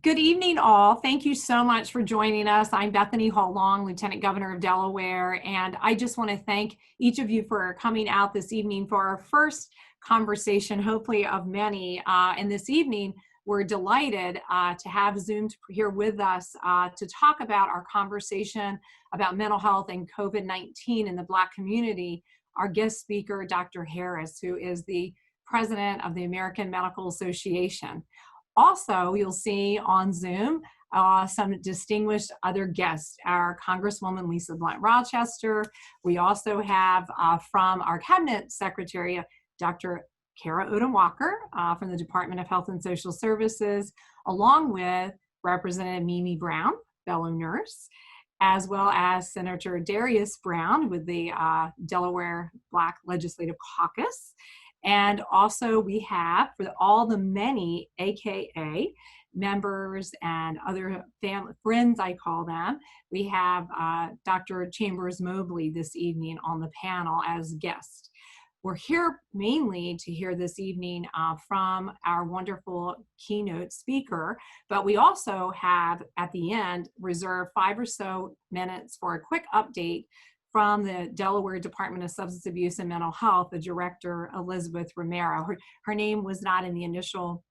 Good evening, all. Thank you so much for joining us. I'm Bethany Hall-Long, Lieutenant Governor of Delaware, and I just want to thank each of you for coming out this evening for our first conversation, hopefully of many. And this evening, we're delighted to have Zoom here with us to talk about our conversation about mental health and COVID-19 in the Black community. Our guest speaker, Dr. Harris, who is the president of the American Medical Association. Also, you'll see on Zoom some distinguished other guests, our Congresswoman Lisa Blunt-Rochester. We also have from our Cabinet Secretary, Dr. Kara Odom-Walker from the Department of Health and Social Services, along with Representative Mimi Brown, fellow nurse, as well as Senator Darius Brown with the Delaware Black Legislative Caucus. And also we have, for all the many AKA members and other family, friends, I call them, we have Dr. Chambers Mobley this evening on the panel as guest. We're here mainly to hear this evening from our wonderful keynote speaker, but we also have at the end reserved 5 or so minutes for a quick update from the Delaware Department of Substance Abuse and Mental Health, the director, Elizabeth Romero. Her name was not in the initial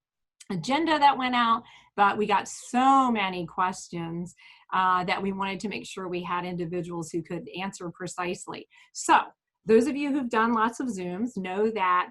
agenda that went out, but we got so many questions that we wanted to make sure we had individuals who could answer precisely. So those of you who've done lots of Zooms know that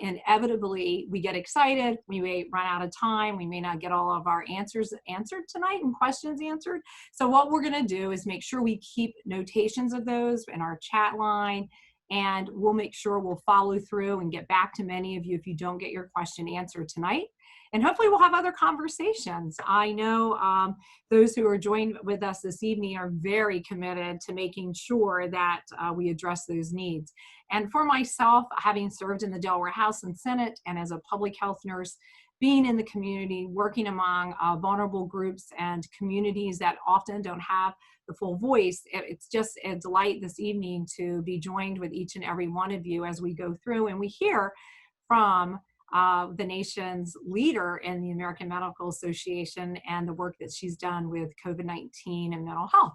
inevitably we get excited, we may run out of time, we may not get all of our answers answered tonight and questions answered. So what we're gonna do is make sure we keep notations of those in our chat line, and we'll make sure we'll follow through and get back to many of you if you don't get your question answered tonight. And hopefully we'll have other conversations. I know those who are joined with us this evening are very committed to making sure that we address those needs. And for myself, having served in the Delaware House and Senate and as a public health nurse, being in the community, working among vulnerable groups and communities that often don't have the full voice, it's just a delight this evening to be joined with each and every one of you as we go through and we hear from the nation's leader in the American Medical Association and the work that she's done with COVID-19 and mental health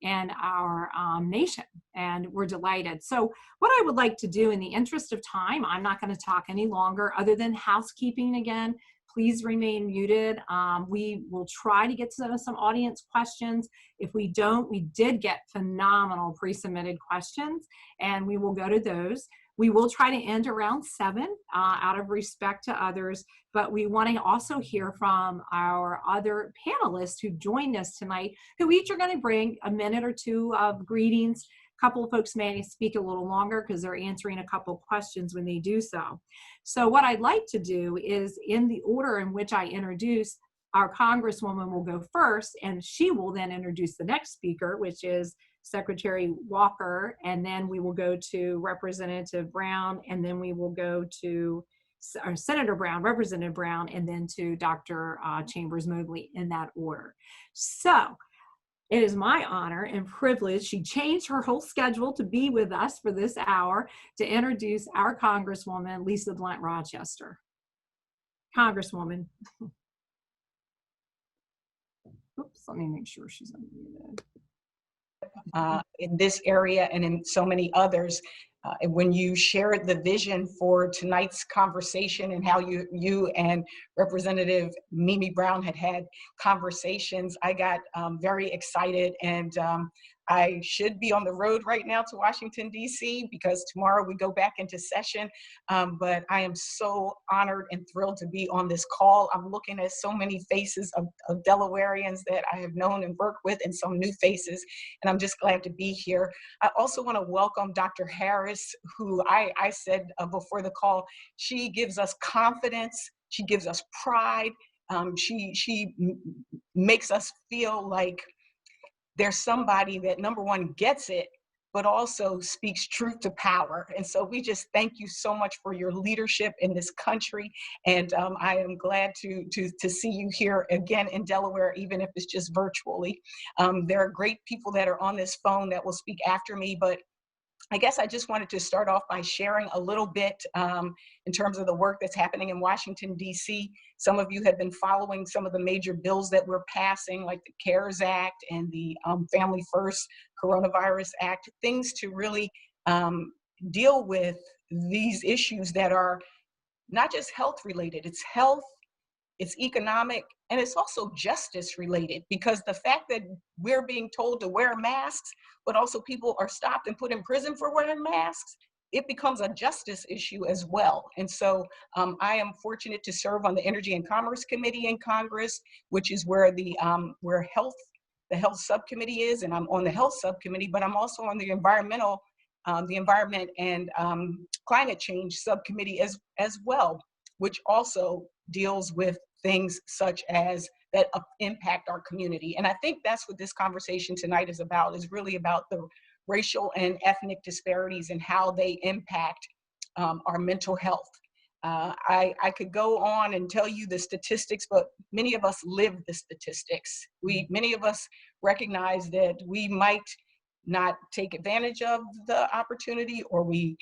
in our nation. And we're delighted. So what I would like to do in the interest of time, I'm not going to talk any longer other than housekeeping again. Please remain muted. We will try to get to some audience questions. If we don't, we did get phenomenal pre-submitted questions and we will go to those. We will try to end around 7 out of respect to others, but we want to also hear from our other panelists who joined us tonight, who each are going to bring a minute or two of greetings. A couple of folks may speak a little longer because they're answering a couple of questions when they do so. So what I'd like to do is, in the order in which I introduce, our Congresswoman will go first, and she will then introduce the next speaker, which is Secretary Walker, and then we will go to Representative Brown, and then we will go to Senator Brown, Representative Brown, and then to Dr. Chambers Mobley in that order. So it is my honor and privilege, she changed her whole schedule to be with us for this hour, to introduce our Congresswoman, Lisa Blunt-Rochester. Congresswoman. Oops, let me make sure she's unmuted. In this area and in so many others. And when you shared the vision for tonight's conversation and how you and Representative Mimi Brown had conversations, I got very excited, and I should be on the road right now to Washington, D.C. because tomorrow we go back into session, but I am so honored and thrilled to be on this call. I'm looking at so many faces of Delawareans that I have known and worked with, and some new faces, and I'm just glad to be here. I also want to welcome Dr. Harris, who I said before the call, she gives us confidence, she gives us pride, she makes us feel like there's somebody that, number one, gets it, but also speaks truth to power. And so we just thank you so much for your leadership in this country. And I am glad to see you here again in Delaware, even if it's just virtually. There are great people that are on this phone that will speak after me, but I guess I just wanted to start off by sharing a little bit in terms of the work that's happening in Washington, D.C. Some of you have been following some of the major bills that we're passing, like the CARES Act and the Family First Coronavirus Act, things to really deal with these issues that are not just health related. It's health, it's economic, and it's also justice related, because the fact that we're being told to wear masks, but also people are stopped and put in prison for wearing masks, it becomes a justice issue as well. And so I am fortunate to serve on the Energy and Commerce Committee in Congress, which is where the health subcommittee is, and I'm on the health subcommittee, but I'm also on the environment and climate change subcommittee as well, which also deals with things such as that impact our community. And I think that's what this conversation tonight is about, is really about the racial and ethnic disparities and how they impact our mental health. I could go on and tell you the statistics, but many of us live the statistics. Many of us recognize that we might not take advantage of the opportunity, or we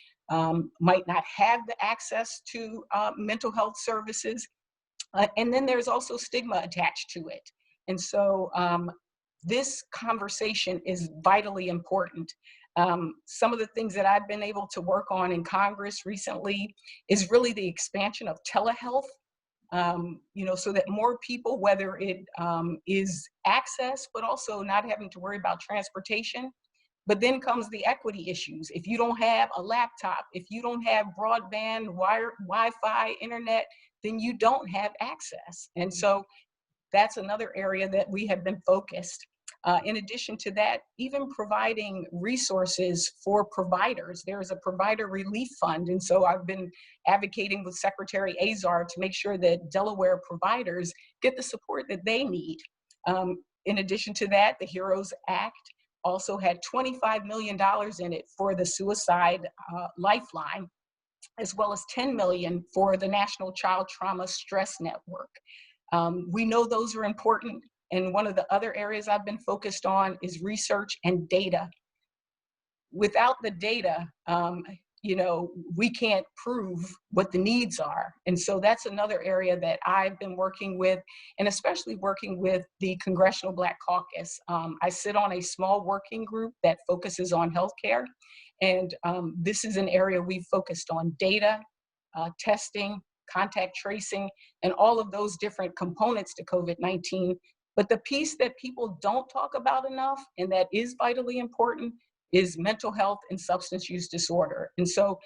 might not have the access to mental health services. And then there's also stigma attached to it. And so this conversation is vitally important. Some of the things that I've been able to work on in Congress recently is really the expansion of telehealth, so that more people, whether it is access, but also not having to worry about transportation. But then comes the equity issues. If you don't have a laptop, if you don't have broadband, Wi-Fi, internet, then you don't have access. And so that's another area that we have been focused. In addition to that, even providing resources for providers. There is a provider relief fund. And so I've been advocating with Secretary Azar to make sure that Delaware providers get the support that they need. In addition to that, the HEROES Act also had $25 million in it for the Suicide Lifeline, as well as $10 million for the National Child Trauma Stress Network. We know those are important, and one of the other areas I've been focused on is research and data. Without the data, we can't prove what the needs are. And so that's another area that I've been working with, and especially working with the Congressional Black Caucus. I sit on a small working group that focuses on healthcare. And this is an area we've focused on data, testing, contact tracing, and all of those different components to COVID-19. But the piece that people don't talk about enough, and that is vitally important, is mental health and substance use disorder. And so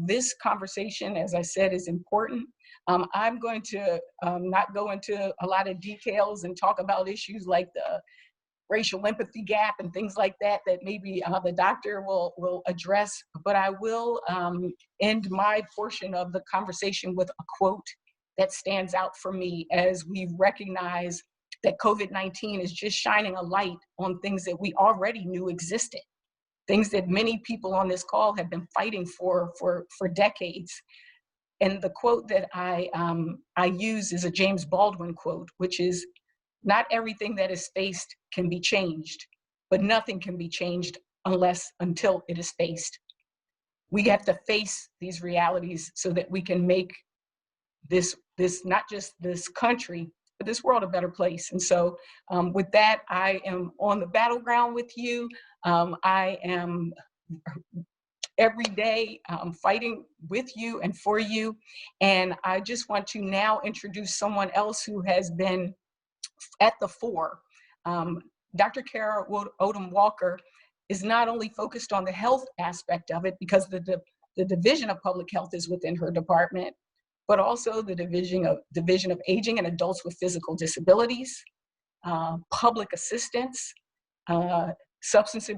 this conversation, as I said, is important. I'm going to not go into a lot of details and talk about issues like the racial empathy gap and things like that maybe the doctor will address, but I will end my portion of the conversation with a quote that stands out for me, as we recognize that COVID-19 is just shining a light on things that we already knew existed, things that many people on this call have been fighting for decades. And the quote that I use is a James Baldwin quote, which is, "Not everything that is faced can be changed, but nothing can be changed until it is faced." We have to face these realities so that we can make this not just this country, but this world a better place. And so with that, I am on the battleground with you. I am every day fighting with you and for you. And I just want to now introduce someone else who has been at the fore. Dr. Kara Odom Walker is not only focused on the health aspect of it, because the Division of Public Health is within her department, but also the Division of Aging and Adults with Physical Disabilities, public assistance, substance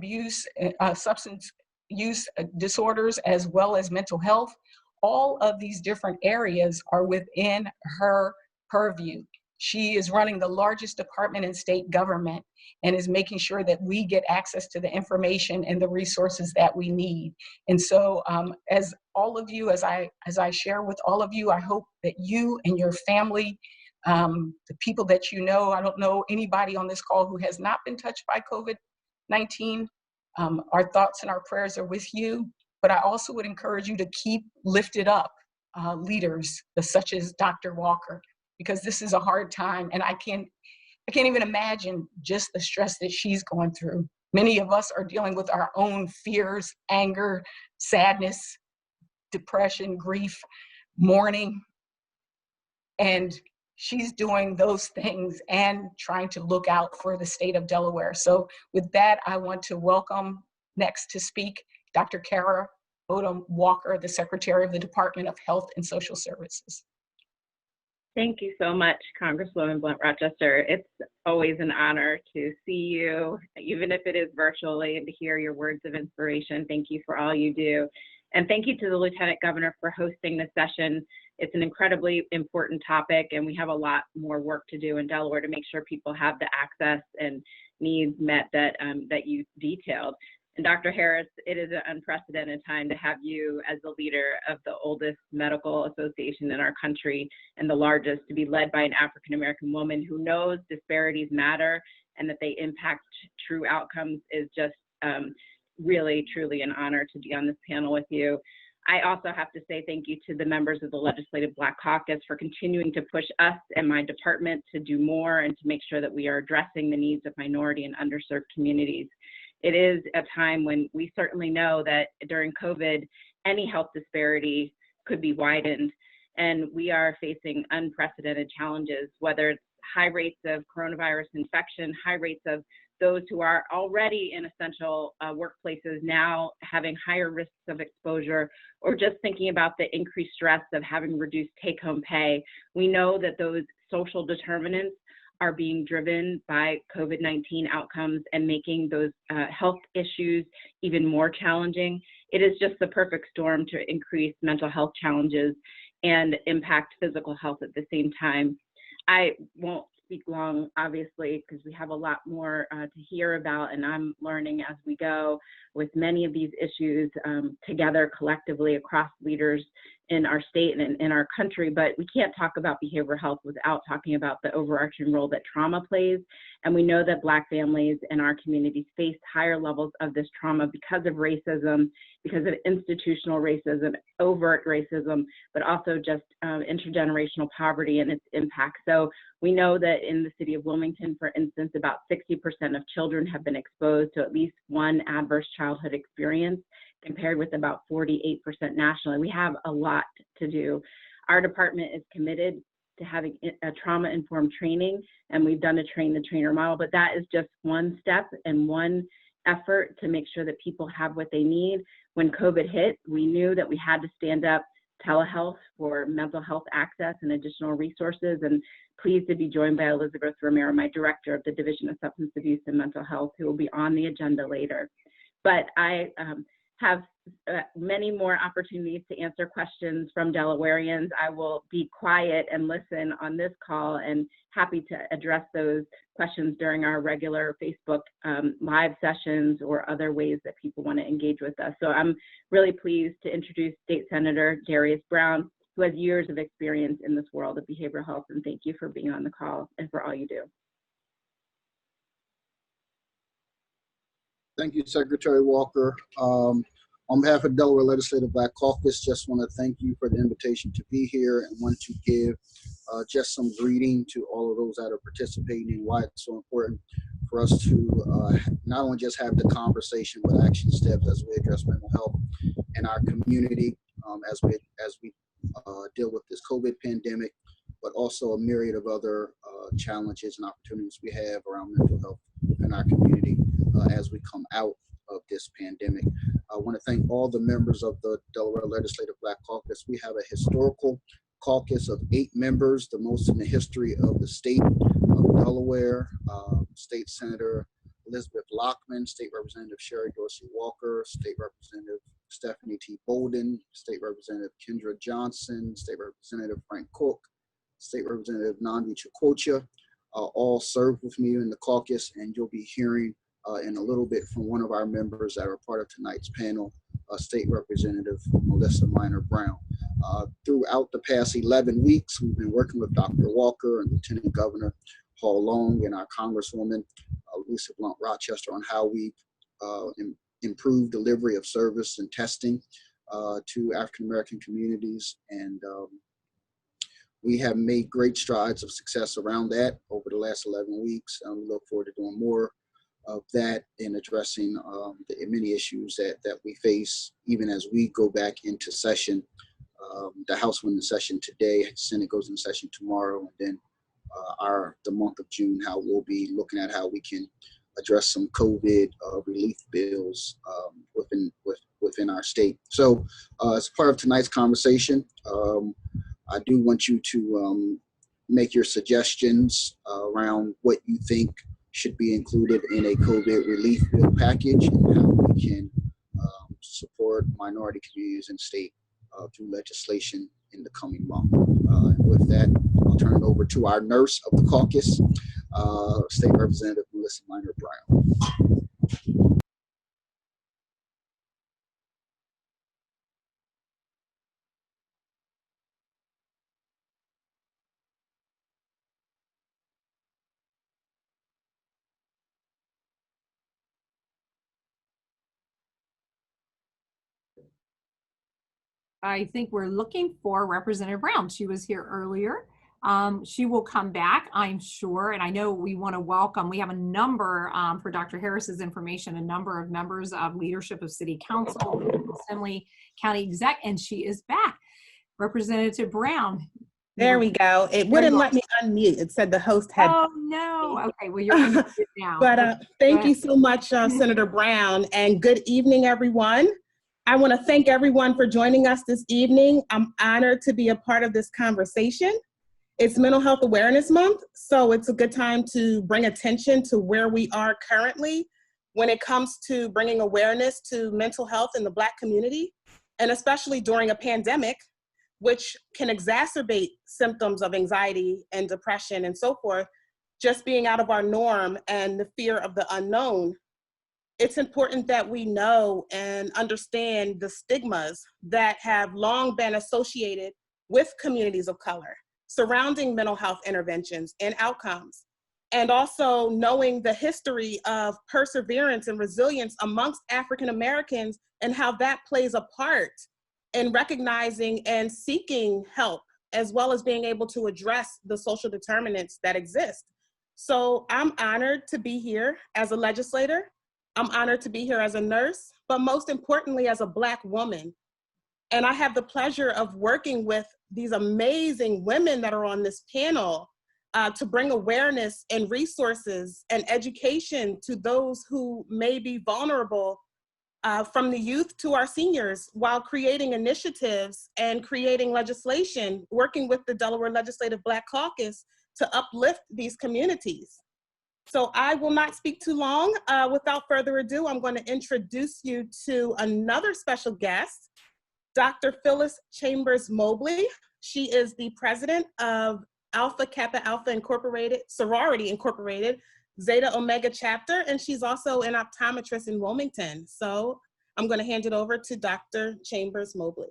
use disorders, as well as mental health. All of these different areas are within her purview. She is running the largest department in state government and is making sure that we get access to the information and the resources that we need. And so as all of you, as I share with all of you, I hope that you and your family, the people that you know, I don't know anybody on this call who has not been touched by COVID-19, Our thoughts and our prayers are with you, but I also would encourage you to keep lifted up leaders such as Dr. Walker, because this is a hard time, and I can't even imagine just the stress that she's going through. Many of us are dealing with our own fears, anger, sadness, depression, grief, mourning, and she's doing those things and trying to look out for the state of Delaware. So with that, I want to welcome next to speak Dr. Kara Odom Walker, the Secretary of the Department of Health and Social Services. Thank you so much, Congresswoman Blunt Rochester. It's always an honor to see you, even if it is virtually, and to hear your words of inspiration. Thank you for all you do. And thank you to the Lieutenant Governor for hosting this session. It's an incredibly important topic, and we have a lot more work to do in Delaware to make sure people have the access and needs met that, that you detailed. And Dr. Harris, it is an unprecedented time to have you as the leader of the oldest medical association in our country and the largest, to be led by an African-American woman who knows disparities matter and that they impact true outcomes. Is just really, truly an honor to be on this panel with you. I also have to say thank you to the members of the Legislative Black Caucus for continuing to push us and my department to do more and to make sure that we are addressing the needs of minority and underserved communities. It is a time when we certainly know that during COVID, any health disparity could be widened, and we are facing unprecedented challenges, whether it's high rates of coronavirus infection, high rates of those who are already in essential workplaces now having higher risks of exposure, or just thinking about the increased stress of having reduced take-home pay. We know that those social determinants are being driven by COVID-19 outcomes and making those health issues even more challenging. It is just the perfect storm to increase mental health challenges and impact physical health at the same time. I won't speak long, obviously, because we have a lot more to hear about, and I'm learning as we go with many of these issues together collectively across leaders in our state and in our country. But we can't talk about behavioral health without talking about the overarching role that trauma plays. And we know that Black families in our communities face higher levels of this trauma because of racism, because of institutional racism, overt racism, but also just intergenerational poverty and its impact. So we know that in the city of Wilmington, for instance, about 60% of children have been exposed to at least one adverse childhood experience, compared with about 48% nationally. We have a lot to do. Our department is committed to having a trauma-informed training, and we've done a train-the-trainer model, but that is just one step and one effort to make sure that people have what they need. When COVID hit, we knew that we had to stand up telehealth for mental health access and additional resources, and pleased to be joined by Elizabeth Romero, my director of the Division of Substance Abuse and Mental Health, who will be on the agenda later. But I have many more opportunities to answer questions from Delawareans. I will be quiet and listen on this call, and happy to address those questions during our regular Facebook live sessions or other ways that people want to engage with us. So I'm really pleased to introduce State Senator Darius Brown, who has years of experience in this world of behavioral health, and thank you for being on the call and for all you do. Thank you, Secretary Walker. On behalf of Delaware Legislative Black Caucus, just want to thank you for the invitation to be here, and want to give just some greeting to all of those that are participating and why it's so important for us to not only just have the conversation, but action steps as we address mental health in our community, as we deal with this COVID pandemic, but also a myriad of other challenges and opportunities we have around mental health in our community as we come out of this pandemic. I want to thank all the members of the Delaware Legislative Black Caucus. We have a historical caucus of 8 members, the most in the history of the state of Delaware. State Senator Elizabeth Lockman, State Representative Sherry Dorsey Walker, State Representative Stephanie T. Bolden, State Representative Kendra Johnson, State Representative Frank Cook, State Representative Nandi Chukwucha, all served with me in the caucus, and you'll be hearing in a little bit from one of our members that are part of tonight's panel, State Representative Melissa Minor Brown. Throughout the past 11 weeks, we've been working with Dr. Walker and Lieutenant Governor Paul Long and our Congresswoman, Lisa Blunt Rochester, on how we improved delivery of service and testing to African American communities. And we have made great strides of success around that over the last 11 weeks. We look forward to doing more of that in addressing the many issues that we face even as we go back into session. The House went in session today, Senate goes in session tomorrow, and then the month of June, how we'll be looking at how we can address some COVID relief bills within our state. So as part of tonight's conversation, I do want you to make your suggestions around what you think should be included in a COVID relief bill package and how we can support minority communities in the state through legislation in the coming month. And with that, I'll turn it over to our nurse of the caucus, State Representative Melissa Minor-Brown. I think we're looking for Representative Brown. She was here earlier. She will come back, I'm sure. And I know we want to welcome, we have a number, for Dr. Harris's information, a number of members of leadership of City Council, Assembly, County Exec, and she is back. Representative Brown. There we go. It wouldn't let me unmute. It said the host had. Oh, no. Okay, well, you're unmuted now. But thank you so much, Senator Brown, and good evening, everyone. I want to thank everyone for joining us this evening. I'm honored to be a part of this conversation. It's Mental Health Awareness Month, so it's a good time to bring attention to where we are currently when it comes to bringing awareness to mental health in the Black community, and especially during a pandemic, which can exacerbate symptoms of anxiety and depression and so forth, just being out of our norm and the fear of the unknown. It's important that we know and understand the stigmas that have long been associated with communities of color surrounding mental health interventions and outcomes, and also knowing the history of perseverance and resilience amongst African Americans and how that plays a part in recognizing and seeking help, as well as being able to address the social determinants that exist. So I'm honored to be here as a legislator. I'm honored to be here as a nurse, but most importantly, as a Black woman. And I have the pleasure of working with these amazing women that are on this panel to bring awareness and resources and education to those who may be vulnerable, from the youth to our seniors, while creating initiatives and creating legislation, working with the Delaware Legislative Black Caucus to uplift these communities. So I will not speak too long. Without further ado, I'm going to introduce you to another special guest, Dr. Phyllis Chambers Mobley. She is the president of Alpha Kappa Alpha Incorporated, Sorority Incorporated, Zeta Omega Chapter, and she's also an optometrist in Wilmington. So I'm going to hand it over to Dr. Chambers Mobley.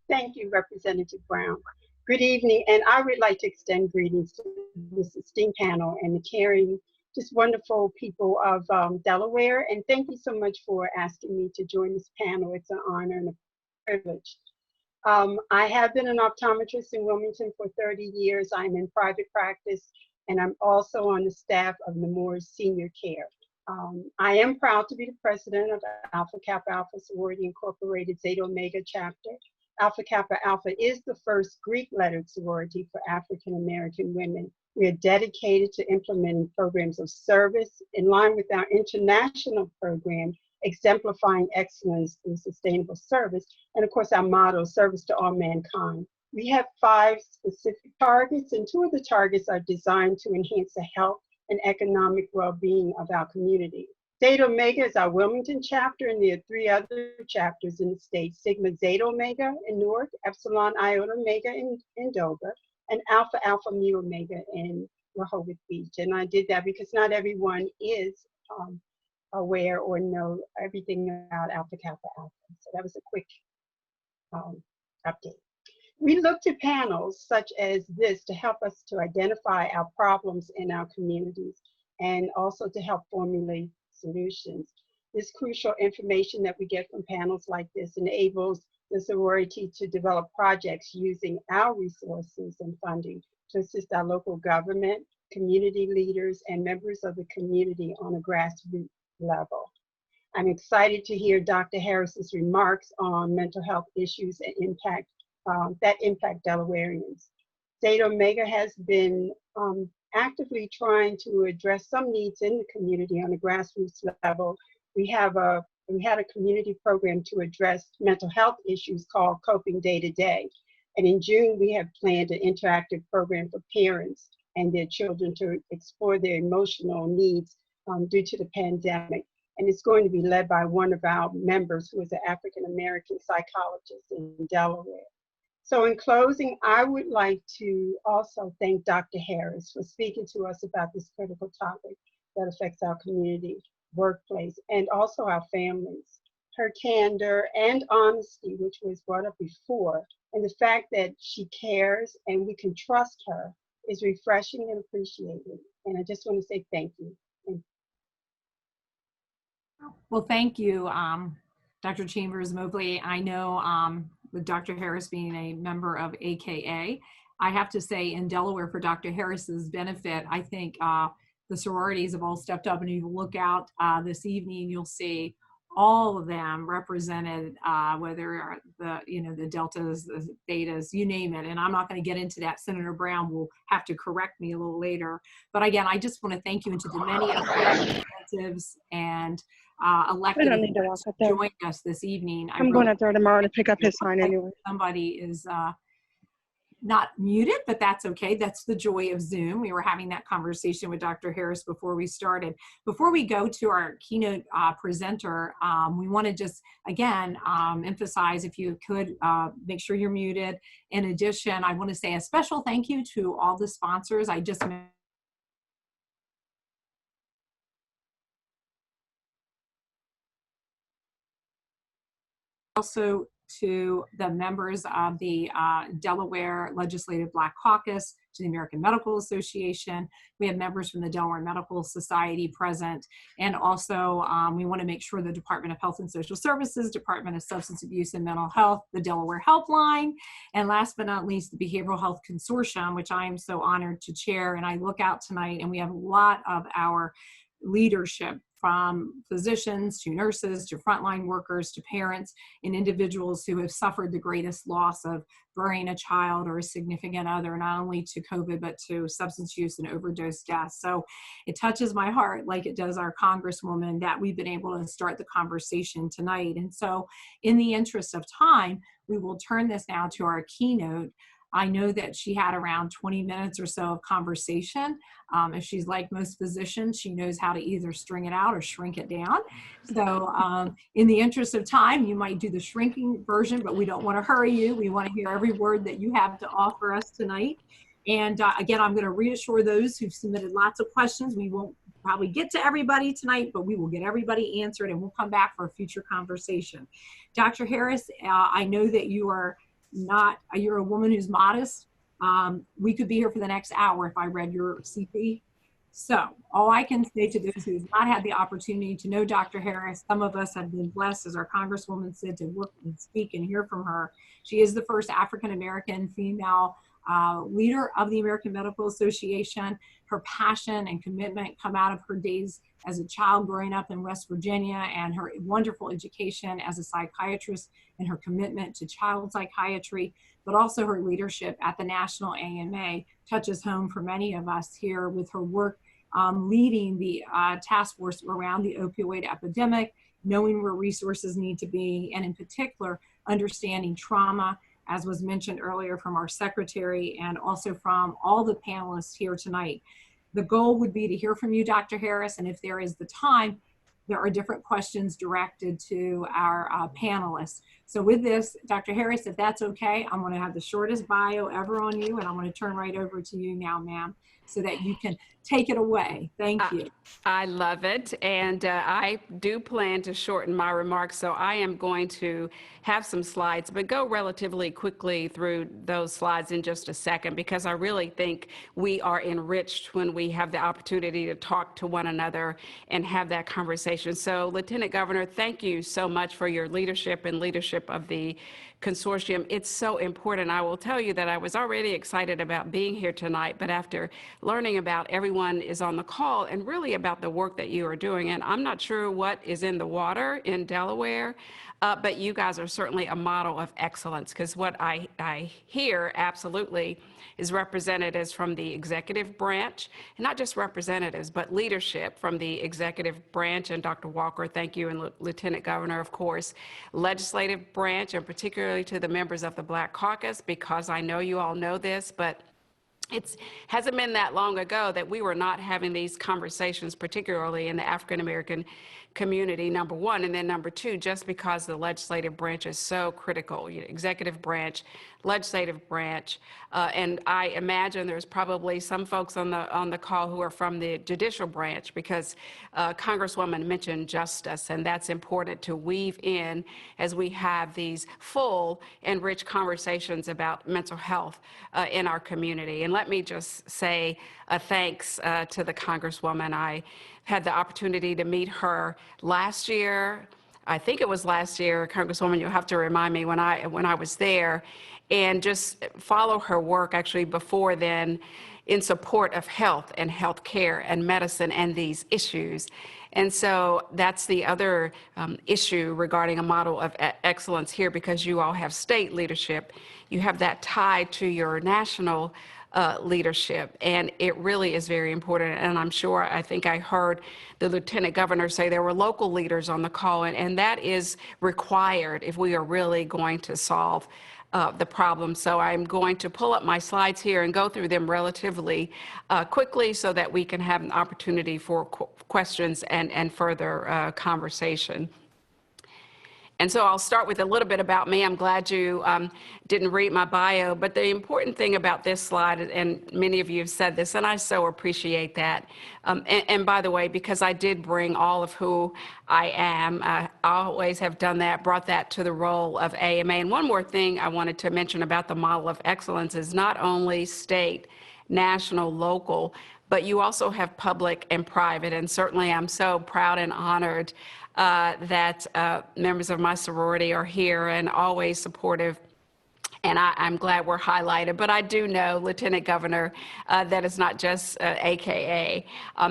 Thank you, Representative Brown. Good evening, and I would like to extend greetings to this esteemed panel and the caring, just wonderful people of Delaware, and thank you so much for asking me to join this panel. It's an honor and a privilege. I have been an optometrist in Wilmington for 30 years. I'm in private practice, and I'm also on the staff of Nemours Senior Care. I am proud to be the president of Alpha Kappa Alpha Sorority Incorporated Zeta Omega Chapter. Alpha Kappa Alpha is the first Greek-lettered sorority for African American women. We are dedicated to implementing programs of service in line with our international program, exemplifying excellence through sustainable service, and of course our motto, service to all mankind. We have 5 specific targets, and 2 of the targets are designed to enhance the health and economic well-being of our community. Zeta Omega is our Wilmington chapter, and there are 3 other chapters in the state: Sigma Zeta Omega in Newark, Epsilon Iota Omega in Dover, and Alpha Alpha Mu Omega in Rehoboth Beach. And I did that because not everyone is aware or know everything about Alpha Kappa Alpha. So that was a quick update. We look to panels such as this to help us to identify our problems in our communities and also to help formulate solutions. This crucial information that we get from panels like this enables the sorority to develop projects using our resources and funding to assist our local government, community leaders, and members of the community on a grassroots level. I'm excited to hear Dr. Harris's remarks on mental health issues and that impact Delawareans. Zeta Omega has been actively trying to address some needs in the community on a grassroots level. We had a community program to address mental health issues called Coping Day to Day. And in June, we have planned an interactive program for parents and their children to explore their emotional needs due to the pandemic. And it's going to be led by one of our members who is an African-American psychologist in Delaware. So in closing, I would like to also thank Dr. Harris for speaking to us about this critical topic that affects our community, workplace, and also our families. Her candor and honesty, which was brought up before, and the fact that she cares and we can trust her is refreshing and appreciated. And I just want to say thank you. Well, thank you, Dr. Chambers Mobley. I know with Dr. Harris being a member of AKA, I have to say in Delaware, for Dr. Harris's benefit, I think the sororities have all stepped up, and if you look out this evening, you'll see all of them represented, whether the deltas, the thetas, you name it. And I'm not going to get into that. Senator Brown will have to correct me a little later. But again, I just want to thank you, and to the many representatives and elected officials who joined us this evening. I'm going to throw tomorrow to pick up his sign anyway. Somebody is not muted, but that's okay. That's the joy of Zoom. We were having that conversation with Dr. Harris before we started. Before we go to our keynote presenter, we want to just, again, emphasize, if you could, make sure you're muted. In addition, I want to say a special thank you to all the sponsors. I just also to the members of the Delaware Legislative Black Caucus, to the American Medical Association. We have members from the Delaware Medical Society present. And also we want to make sure the Department of Health and Social Services, Department of Substance Abuse and Mental Health, the Delaware Helpline, and last but not least, the Behavioral Health Consortium, which I am so honored to chair. And I look out tonight and we have a lot of our leadership, from physicians to nurses to frontline workers to parents and individuals who have suffered the greatest loss of burying a child or a significant other, not only to COVID, but to substance use and overdose deaths. So it touches my heart, like it does our Congresswoman, that we've been able to start the conversation tonight. And so in the interest of time, we will turn this now to our keynote. I know that she had around 20 minutes or so of conversation. If she's like most physicians, she knows how to either string it out or shrink it down. So in the interest of time, you might do the shrinking version, but we don't want to hurry you. We want to hear every word that you have to offer us tonight. And again, I'm going to reassure those who've submitted lots of questions. We won't probably get to everybody tonight, but we will get everybody answered, and we'll come back for a future conversation. Dr. Harris, I know that you're a woman who's modest. We could be here for the next hour if I read your CP. So all I can say to those who have not had the opportunity to know Dr. Harris, some of us have been blessed, as our Congresswoman said, to work and speak and hear from her. She is the first African-American female leader of the American Medical Association. Her passion and commitment come out of her days as a child growing up in West Virginia, and her wonderful education as a psychiatrist and her commitment to child psychiatry, but also her leadership at the National AMA touches home for many of us here with her work leading the task force around the opioid epidemic, knowing where resources need to be, and in particular, understanding trauma, as was mentioned earlier from our secretary and also from all the panelists here tonight. The goal would be to hear from you, Dr. Harris, and if there is the time, there are different questions directed to our panelists. So with this, Dr. Harris, if that's okay, I'm going to have the shortest bio ever on you, and I'm going to turn right over to you now, ma'am. so that you can take it away. Thank you. I love it, and I do plan to shorten my remarks, so I am going to have some slides, but go relatively quickly through those slides in just a second, because I really think we are enriched when we have the opportunity to talk to one another and have that conversation. So, Lieutenant Governor, thank you so much for your leadership and leadership of the consortium. It's so important. I will tell you that I was already excited about being here tonight, but after learning about everyone is on the call and really about the work that you are doing, and I'm not sure what is in the water in Delaware, but you guys are certainly a model of excellence, because what I hear absolutely is representatives from the executive branch, and not just representatives, but leadership from the executive branch. And Dr. Walker, thank you, and Lieutenant Governor, of course, legislative branch, and particularly to the members of the Black Caucus, because I know you all know this, but it hasn't been that long ago that we were not having these conversations, particularly in the African American community, number one, and then number two, just because the legislative branch is so critical, executive branch, legislative branch, and I imagine there's probably some folks on the call who are from the judicial branch, because Congresswoman mentioned justice, and that's important to weave in as we have these full and rich conversations about mental health in our community. And let me just say thanks to the Congresswoman. I had the opportunity to meet her last year. I think it was last year, Congresswoman, you'll have to remind me when I was there, and just follow her work actually before then in support of health and health care and medicine and these issues. And so that's the other issue regarding a model of excellence here, because you all have state leadership. You have that tied to your national leadership, and it really is very important. And I'm sure, I think I heard the Lieutenant Governor say there were local leaders on the call, and that is required if we are really going to solve the problem. So I'm going to pull up my slides here and go through them relatively quickly so that we can have an opportunity for questions and further conversation. And so I'll start with a little bit about me. I'm glad you didn't read my bio, but the important thing about this slide, and many of you have said this, and I so appreciate that. And by the way, because I did bring all of who I am, I always have done that, brought that to the role of AMA. And one more thing I wanted to mention about the model of excellence is not only state, national, local, but you also have public and private. And certainly I'm so proud and honored that members of my sorority are here and always supportive. And I'm glad we're highlighted. But I do know, Lieutenant Governor, that it's not just AKA.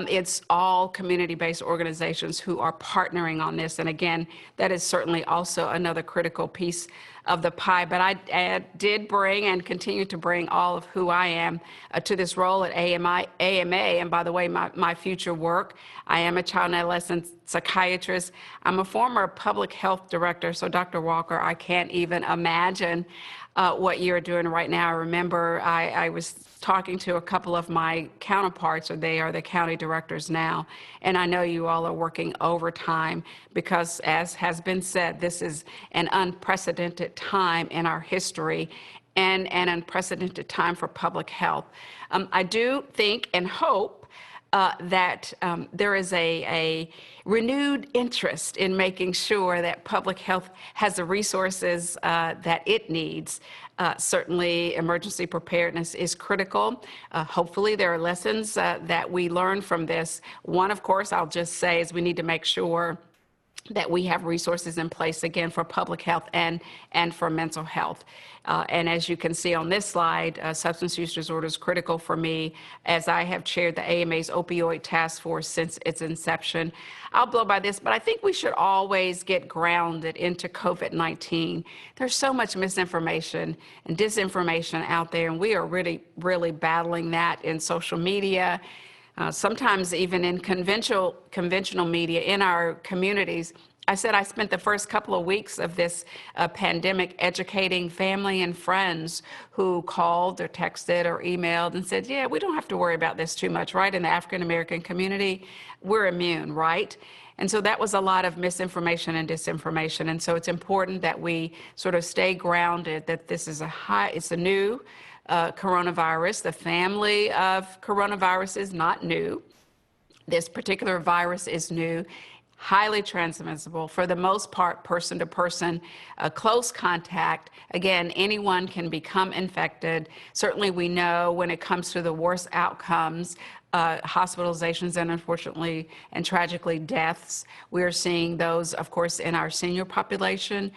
It's all community-based organizations who are partnering on this. And again, that is certainly also another critical piece of the pie. But I did bring and continue to bring all of who I am to this role at AMA. And by the way, my future work, I am a child and adolescent psychiatrist. I'm a former public health director. So Dr. Walker, I can't even imagine what you're doing right now. I remember I was talking to a couple of my counterparts, or they are the county directors now, and I know you all are working overtime because, as has been said, this is an unprecedented time in our history and an unprecedented time for public health. I do think and hope that there is a renewed interest in making sure that public health has the resources that it needs. Certainly, emergency preparedness is critical. Hopefully, there are lessons that we learn from this. One, of course, I'll just say is we need to make sure that we have resources in place, again, for public health and for mental health. And as you can see on this slide, substance use disorder is critical for me, as I have chaired the AMA's opioid task force since its inception. I'll blow by this, but I think we should always get grounded into COVID-19. There's so much misinformation and disinformation out there, and we are really, really battling that in social media, sometimes even in conventional media in our communities. I said I spent the first couple of weeks of this pandemic educating family and friends who called or texted or emailed and said, yeah, we don't have to worry about this too much, right? In the African American community, we're immune, right? And so that was a lot of misinformation and disinformation. And so it's important that we sort of stay grounded, that this is it's a new coronavirus. The family of coronavirus is not new. This particular virus is new, highly transmissible, for the most part, person to person, close contact. Again, anyone can become infected. Certainly, we know when it comes to the worst outcomes, hospitalizations and unfortunately and tragically deaths. We are seeing those, of course, in our senior population,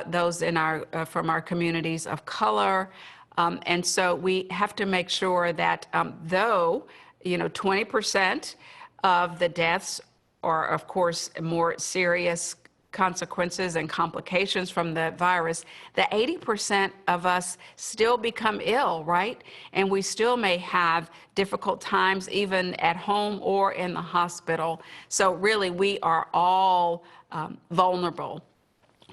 those in our from our communities of color. And so we have to make sure that though, 20% of the deaths are, of course, more serious consequences and complications from the virus, the 80% of us still become ill, right? And we still may have difficult times even at home or in the hospital. So really, we are all vulnerable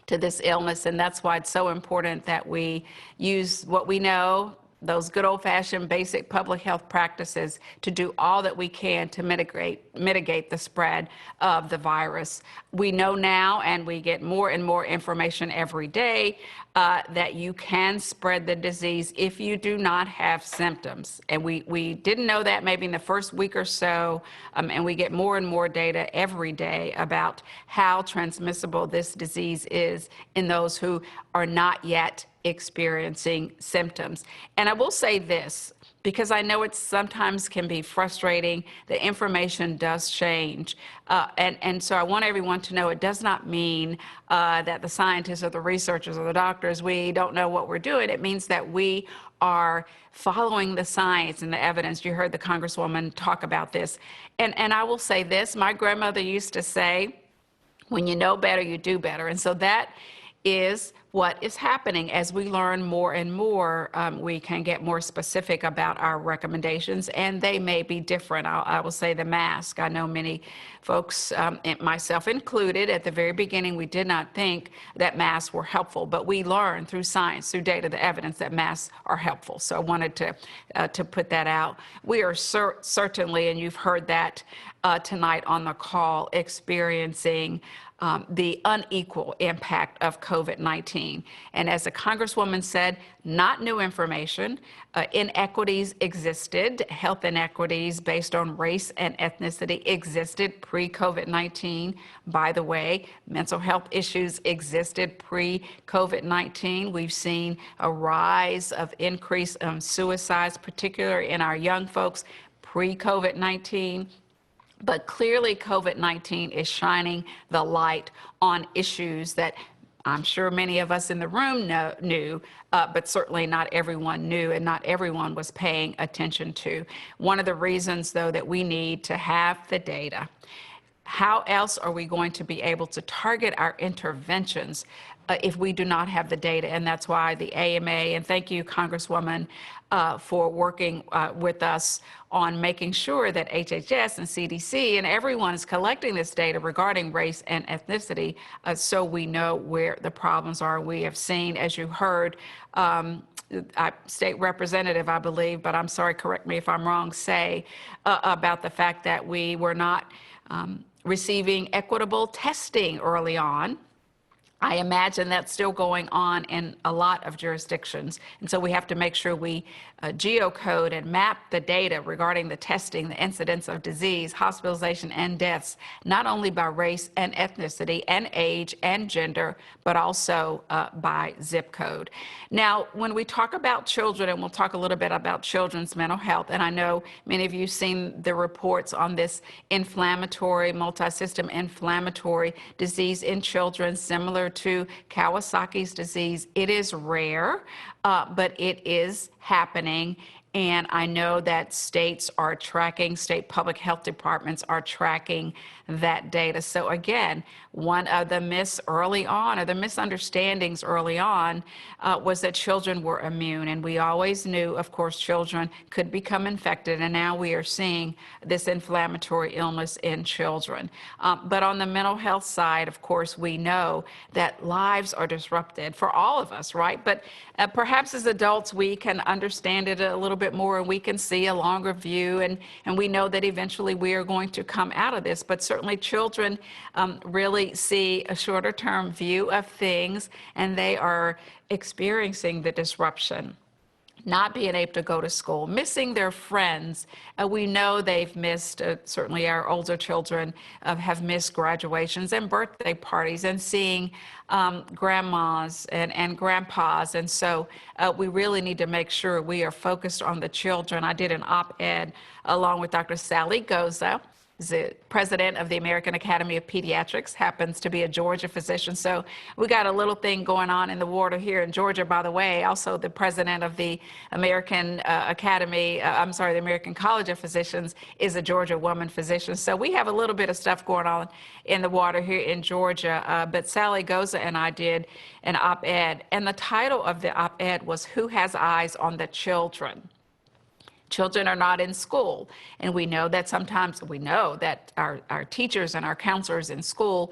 to this illness, and that's why it's so important that we use what we know, those good old-fashioned basic public health practices, to do all that we can to mitigate the spread of the virus. We know now, and we get more and more information every day, that you can spread the disease if you do not have symptoms. And we didn't know that maybe in the first week or so, and we get more and more data every day about how transmissible this disease is in those who are not yet experiencing symptoms. And I will say this, because I know it sometimes can be frustrating, the information does change. And so I want everyone to know it does not mean that the scientists or the researchers or the doctors, we don't know what we're doing. It means that we are following the science and the evidence. You heard the Congresswoman talk about this. And I will say this, my grandmother used to say, when you know better, you do better. And so that is what is happening. As we learn more and more, we can get more specific about our recommendations, and they may be different. I will say the mask. I know many folks, myself included, at the very beginning, we did not think that masks were helpful, but we learned through science, through data, the evidence that masks are helpful. So I wanted to put that out. We are certainly, and you've heard that tonight on the call, experiencing the unequal impact of COVID-19. And as the Congresswoman said, not new information. Inequities existed. Health inequities based on race and ethnicity existed pre-COVID-19. By the way, mental health issues existed pre-COVID-19. We've seen a rise of increase in suicides, particularly in our young folks, pre-COVID-19. But clearly, COVID-19 is shining the light on issues that I'm sure many of us in the room knew, but certainly not everyone knew and not everyone was paying attention to. One of the reasons, though, that we need to have the data, how else are we going to be able to target our interventions if we do not have the data? And that's why the AMA, and thank you, Congresswoman, for working with us on making sure that HHS and CDC and everyone is collecting this data regarding race and ethnicity, so we know where the problems are. We have seen, as you heard, State Representative, I believe, but I'm sorry, correct me if I'm wrong, say about the fact that we were not receiving equitable testing early on. I imagine that's still going on in a lot of jurisdictions. And so we have to make sure we geocode and map the data regarding the testing, the incidence of disease, hospitalization, and deaths, not only by race and ethnicity and age and gender, but also by zip code. Now, when we talk about children, and we'll talk a little bit about children's mental health, and I know many of you have seen the reports on this inflammatory, multisystem inflammatory disease in children, similar to Kawasaki's disease. It is rare, but it is happening. And I know that states are tracking, state public health departments are tracking that data. So again, one of the myths early on, or the misunderstandings early on, was that children were immune. And we always knew, of course, children could become infected. And now we are seeing this inflammatory illness in children. But on the mental health side, of course, we know that lives are disrupted for all of us, right? But perhaps as adults, we can understand it a little bit more, and we can see a longer view, and we know that eventually we are going to come out of this. But certainly children really see a shorter term view of things, and they are experiencing the disruption not being able to go to school, missing their friends. We know they've missed, certainly our older children have missed graduations and birthday parties and seeing grandmas and grandpas. And so we really need to make sure we are focused on the children. I did an op-ed along with Dr. Sally Goza, the president of the American Academy of Pediatrics, happens to be a Georgia physician. So we got a little thing going on in the water here in Georgia, by the way. Also, the president of the American the American College of Physicians is a Georgia woman physician. So we have a little bit of stuff going on in the water here in Georgia. But Sally Goza and I did an op-ed, and the title of the op-ed was "Who Has Eyes on the Children?" Children are not in school, and we know that sometimes our teachers and our counselors in school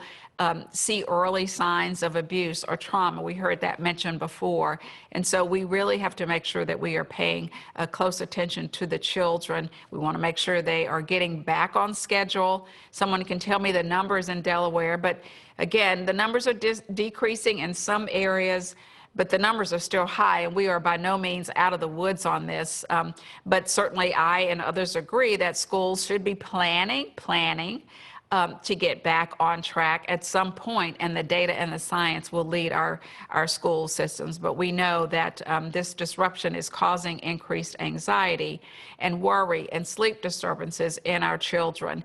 see early signs of abuse or trauma. We heard that mentioned before, and so we really have to make sure that we are paying close attention to the children. We want to make sure they are getting back on schedule. Someone can tell me the numbers in Delaware, but again, the numbers are decreasing in some areas, but the numbers are still high, and we are by no means out of the woods on this. But certainly I and others agree that schools should be planning to get back on track at some point, and the data and the science will lead our school systems. But we know that this disruption is causing increased anxiety and worry and sleep disturbances in our children,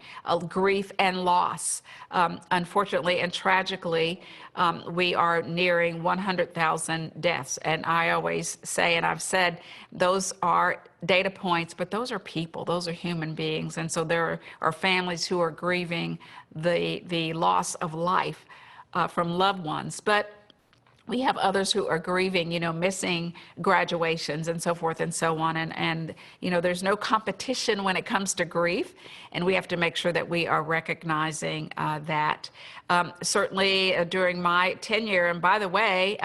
grief and loss. Unfortunately and tragically, we are nearing 100,000 deaths. And I always say, and I've said, those are data points, but those are people, those are human beings. And so there are families who are grieving the loss of life from loved ones. But we have others who are grieving, missing graduations and so forth and so on. And there's no competition when it comes to grief. And we have to make sure that we are recognizing that. Certainly during my tenure, and by the way,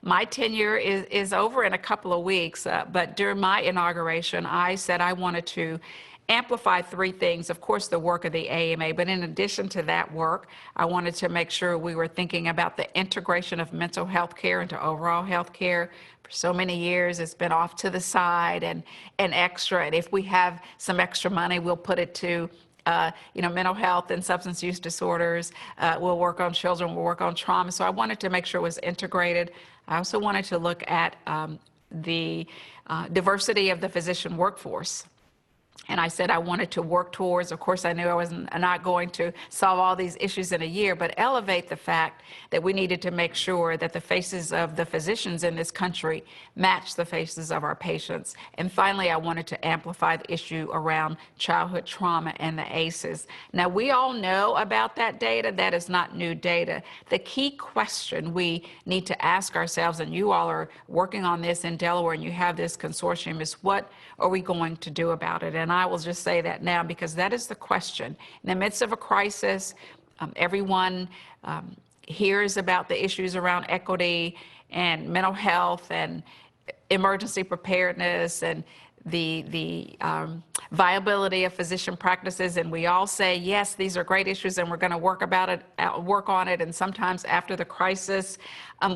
my tenure is over in a couple of weeks, but during my inauguration, I said I wanted to amplify three things. Of course, the work of the AMA, but in addition to that work, I wanted to make sure we were thinking about the integration of mental health care into overall health care. For so many years, it's been off to the side and extra. And if we have some extra money, we'll put it to mental health and substance use disorders. We'll work on children, we'll work on trauma. So I wanted to make sure it was integrated. I also wanted to look at the diversity of the physician workforce. And I said I wanted to work towards, of course, I knew I was not going to solve all these issues in a year, but elevate the fact that we needed to make sure that the faces of the physicians in this country match the faces of our patients. And finally, I wanted to amplify the issue around childhood trauma and the ACEs. Now, we all know about that data. That is not new data. The key question we need to ask ourselves, and you all are working on this in Delaware and you have this consortium, is what are we going to do about it? And I will just say that now because that is the question. In the midst of a crisis, everyone hears about the issues around equity and mental health and emergency preparedness and the viability of physician practices, and we all say, yes, these are great issues and we're going to work on it. And sometimes after the crisis,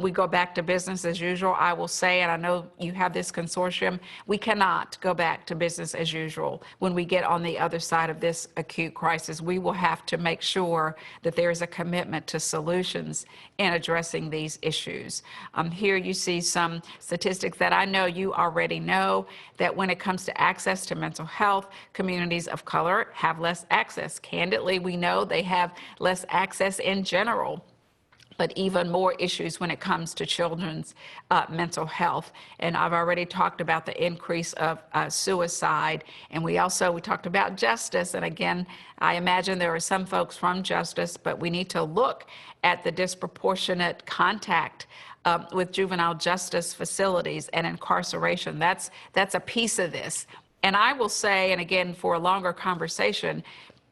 we go back to business as usual. I will say, and I know you have this consortium, we cannot go back to business as usual when we get on the other side of this acute crisis. We will have to make sure that there is a commitment to solutions in addressing these issues. Here you see some statistics that I know you already know, that when it comes to access to mental health, communities of color have less access. Candidly, we know they have less access in general, but even more issues when it comes to children's mental health. And I've already talked about the increase of suicide. And we talked about justice. And again, I imagine there are some folks from justice, but we need to look at the disproportionate contact with juvenile justice facilities and incarceration. That's a piece of this. And I will say, and again, for a longer conversation,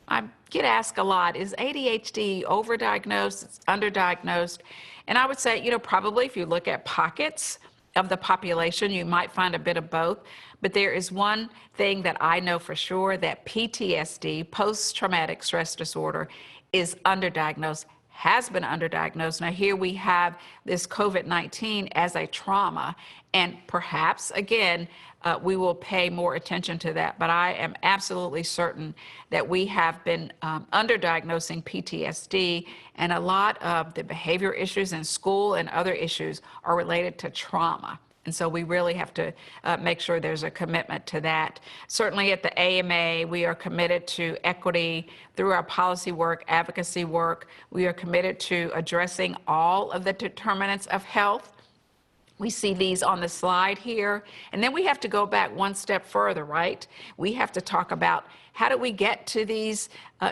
I get asked a lot, is ADHD overdiagnosed, it's underdiagnosed? And I would say, probably if you look at pockets of the population, you might find a bit of both. But there is one thing that I know for sure, that PTSD, post-traumatic stress disorder, is underdiagnosed, has been underdiagnosed. Now here we have this COVID-19 as a trauma, and perhaps, again, we will pay more attention to that. But I am absolutely certain that we have been underdiagnosing PTSD, and a lot of the behavior issues in school and other issues are related to trauma. And so we really have to make sure there's a commitment to that. Certainly at the AMA, we are committed to equity through our policy work, advocacy work. We are committed to addressing all of the determinants of health. We see these on the slide here. And then we have to go back one step further, right? We have to talk about how do we get to these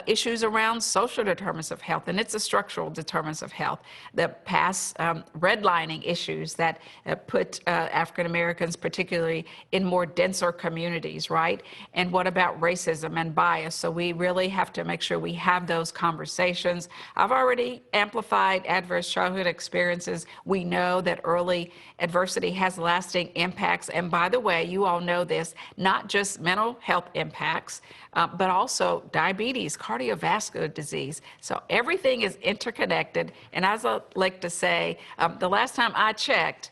issues around social determinants of health, and it's a structural determinants of health. The past redlining issues that put African Americans particularly in more denser communities, right? And what about racism and bias? So we really have to make sure we have those conversations. I've already amplified adverse childhood experiences. We know that early adversity has lasting impacts. And by the way, you all know this, not just mental health impacts, but also diabetes, cardiovascular disease. So everything is interconnected. And as I like to say, the last time I checked,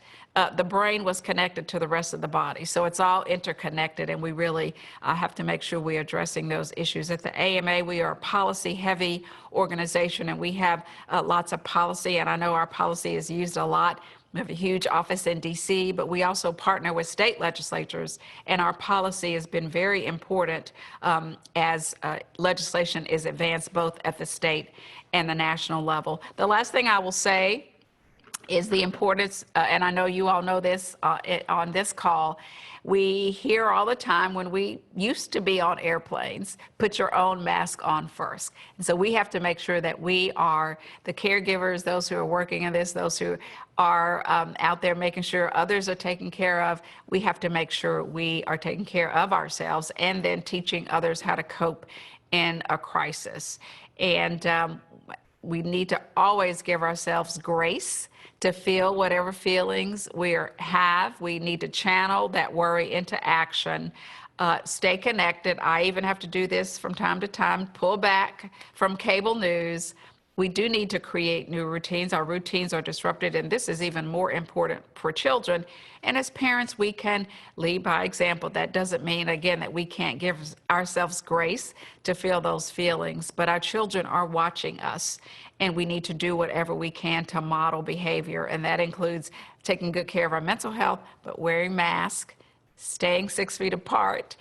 the brain was connected to the rest of the body. So it's all interconnected, and we really have to make sure we're addressing those issues. At the AMA, we are a policy-heavy organization, and we have lots of policy, and I know our policy is used a lot. We have a huge office in DC, but we also partner with state legislatures, and our policy has been very important as legislation is advanced both at the state and the national level. The last thing I will say is the importance, and I know you all know this on this call, we hear all the time when we used to be on airplanes, put your own mask on first. And so we have to make sure that we are the caregivers, those who are working in this, those who are out there making sure others are taken care of. We have to make sure we are taking care of ourselves and then teaching others how to cope in a crisis. And we need to always give ourselves grace to feel whatever feelings we have. We need to channel that worry into action. Stay connected. I even have to do this from time to time, pull back from cable news. We do need to create new routines. Our routines are disrupted, and this is even more important for children. And as parents, we can lead by example. That doesn't mean, again, that we can't give ourselves grace to feel those feelings, but our children are watching us, and we need to do whatever we can to model behavior. And that includes taking good care of our mental health, but wearing masks, staying 6 feet apart,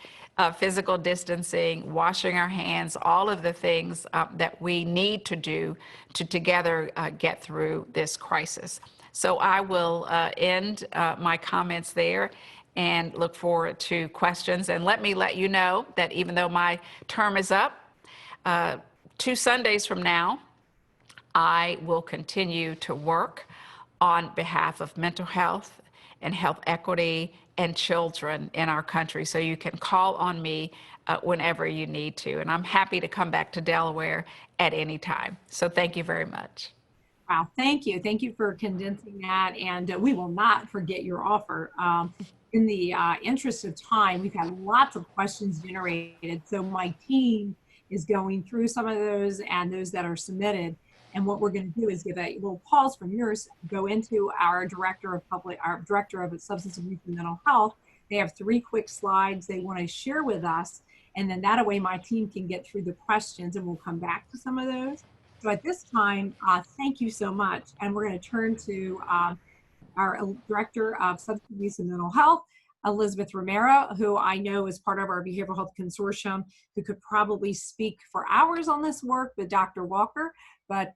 physical distancing, washing our hands, all of the things that we need to do to together get through this crisis. So I will end my comments there and look forward to questions. And let me let you know that even though my term is up, 2 Sundays from now, I will continue to work on behalf of mental health and health equity and children in our country. So you can call on me whenever you need to. And I'm happy to come back to Delaware at any time. So thank you very much. Wow, thank you. Thank you for condensing that. And we will not forget your offer. In the interest of time, we've had lots of questions generated. So my team is going through some of those and those that are submitted. And what we're going to do is give a little pause from yours, go into our director of substance abuse and mental health. They have 3 quick slides they want to share with us. And then that way my team can get through the questions, and we'll come back to some of those. So at this time, thank you so much. And we're going to turn to our director of substance abuse and mental health, Elizabeth Romero, who I know is part of our behavioral health consortium, who could probably speak for hours on this work with Dr. Walker. But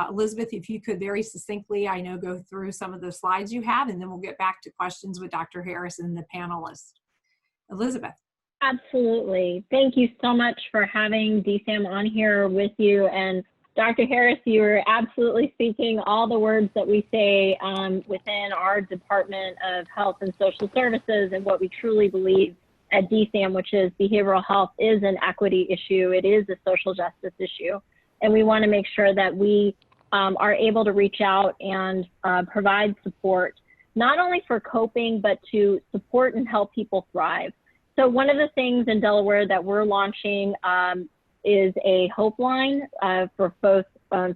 Elizabeth, if you could very succinctly, I know, go through some of the slides you have, and then we'll get back to questions with Dr. Harris and the panelists. Elizabeth. Absolutely. Thank you so much for having DSAM on here with you. And Dr. Harris, you are absolutely speaking all the words that we say within our Department of Health and Social Services, and what we truly believe at DSAM, which is behavioral health is an equity issue. It is a social justice issue. And we want to make sure that we are able to reach out and provide support, not only for coping, but to support and help people thrive. So one of the things in Delaware that we're launching is a hope line for both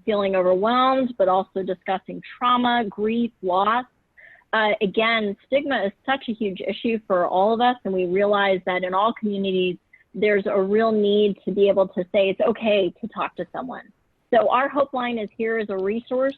feeling overwhelmed, but also discussing trauma, grief, loss. Again, stigma is such a huge issue for all of us, and we realize that in all communities, there's a real need to be able to say it's okay to talk to someone. So our Hope Line is here as a resource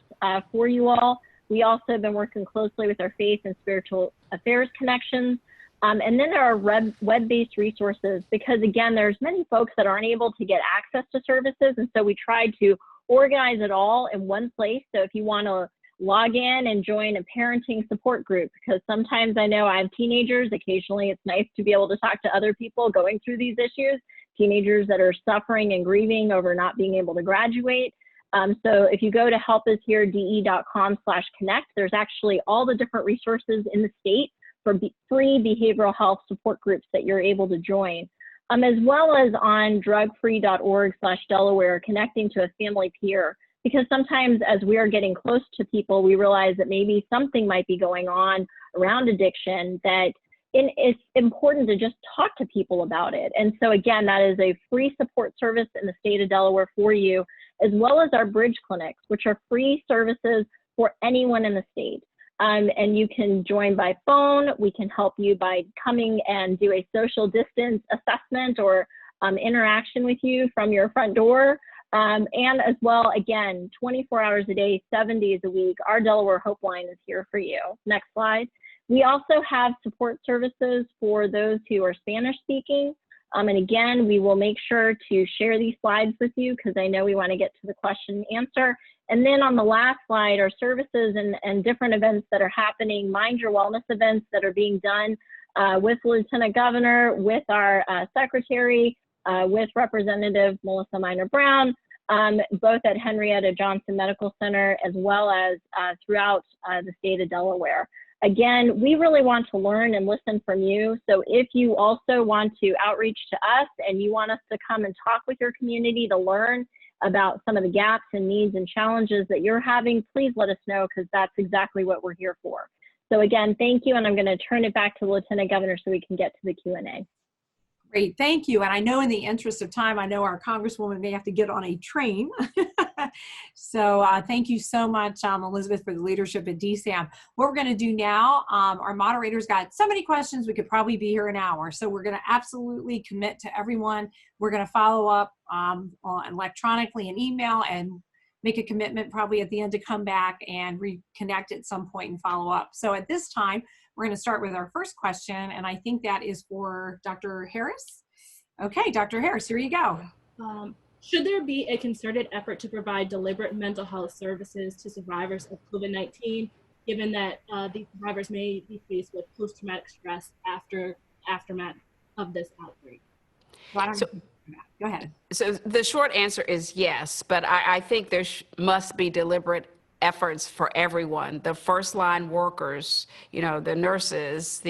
for you all. We also have been working closely with our faith and spiritual affairs connections. And then there are web-based resources, because again, there's many folks that aren't able to get access to services. And so we tried to organize it all in one place. So if you want to log in and join a parenting support group, because sometimes I know I have teenagers, occasionally it's nice to be able to talk to other people going through these issues, teenagers that are suffering and grieving over not being able to graduate. So if you go to helpushere.de.com/connect, there's actually all the different resources in the state for free behavioral health support groups that you're able to join, as well as on drugfree.org/Delaware, connecting to a family peer. Because sometimes as we are getting close to people, we realize that maybe something might be going on around addiction, that it's important to just talk to people about it. And so again, that is a free support service in the state of Delaware for you, as well as our bridge clinics, which are free services for anyone in the state. And you can join by phone. We can help you by coming and do a social distance assessment or interaction with you from your front door. And as well, again, 24 hours a day, 7 days a week, our Delaware Hope Line is here for you. Next slide. We also have support services for those who are Spanish speaking. And again, we will make sure to share these slides with you, because I know we want to get to the question and answer. And then on the last slide are services and different events that are happening, Mind Your Wellness events that are being done with Lieutenant Governor, with our Secretary, with Representative Melissa Minor Brown, both at Henrietta Johnson Medical Center, as well as throughout the state of Delaware. Again, we really want to learn and listen from you. So if you also want to outreach to us and you want us to come and talk with your community to learn about some of the gaps and needs and challenges that you're having, please let us know, because that's exactly what we're here for. So again, thank you. And I'm going to turn it back to the Lieutenant Governor so we can get to the Q&A. Great, thank you. And I know in the interest of time, I know our Congresswoman may have to get on a train. So thank you so much, Elizabeth, for the leadership at DSAM. What we're going to do now, our moderators got so many questions, we could probably be here an hour. So we're going to absolutely commit to everyone. We're going to follow up electronically and email, and make a commitment probably at the end to come back and reconnect at some point and follow up. So at this time, we're going to start with our first question, and I think that is for Dr. Harris. Okay, Dr. Harris, here you go. Should there be a concerted effort to provide deliberate mental health services to survivors of COVID-19, given that these survivors may be faced with post-traumatic stress aftermath of this outbreak? Go ahead. So the short answer is yes, but I think there must be deliberate efforts for everyone. The first line workers, you know, the nurses,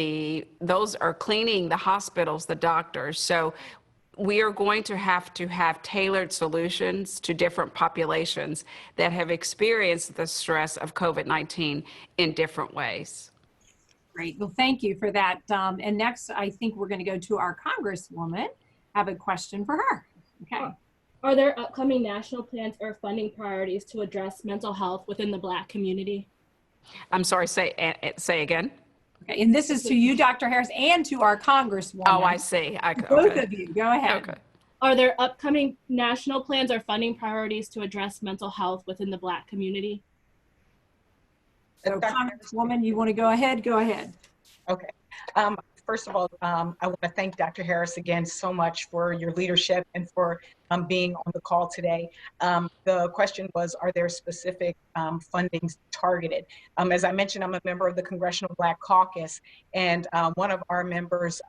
those are cleaning the hospitals, the doctors. So we are going to have tailored solutions to different populations that have experienced the stress of COVID-19 in different ways. Great. Well, thank you for that. And next, I think we're going to go to our Congresswoman. I have a question for her. Okay. Are there upcoming national plans or funding priorities to address mental health within the Black community? I'm sorry, say again. Okay, and this is to you, Dr. Harris, and to our Congresswoman. Oh, I see. Both of you, go ahead. Okay. Are there upcoming national plans or funding priorities to address mental health within the Black community? So, Congresswoman, you want to go ahead? Go ahead. Okay. First of all, I want to thank Dr. Harris again so much for your leadership and for being on the call today. The question was, are there specific fundings targeted? As I mentioned, I'm a member of the Congressional Black Caucus, and one of our members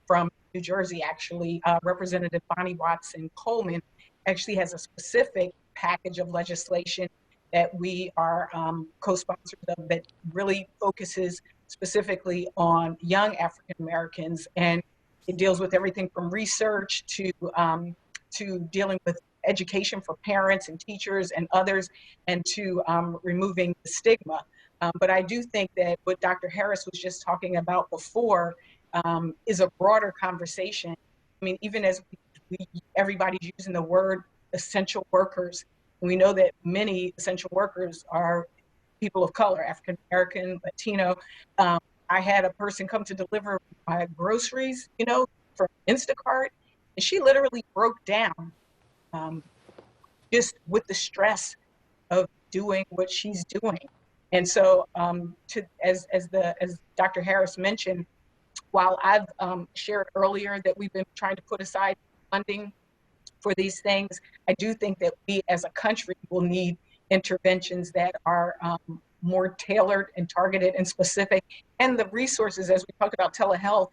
from New Jersey, actually, Representative Bonnie Watson Coleman, actually has a specific package of legislation that we are co-sponsors of that really focuses specifically on young African Americans, and it deals with everything from research to dealing with education for parents and teachers and others, and to removing the stigma. But I do think that what Dr. Harris was just talking about before is a broader conversation. I mean, even as everybody's using the word essential workers, We know that many essential workers are people of color, African American, Latino. I had a person come to deliver my groceries, from Instacart, and she literally broke down just with the stress of doing what she's doing. And so, as Dr. Harris mentioned, while I've shared earlier that we've been trying to put aside funding for these things, I do think that we as a country will need interventions that are more tailored and targeted and specific. And the resources, as we talked about telehealth,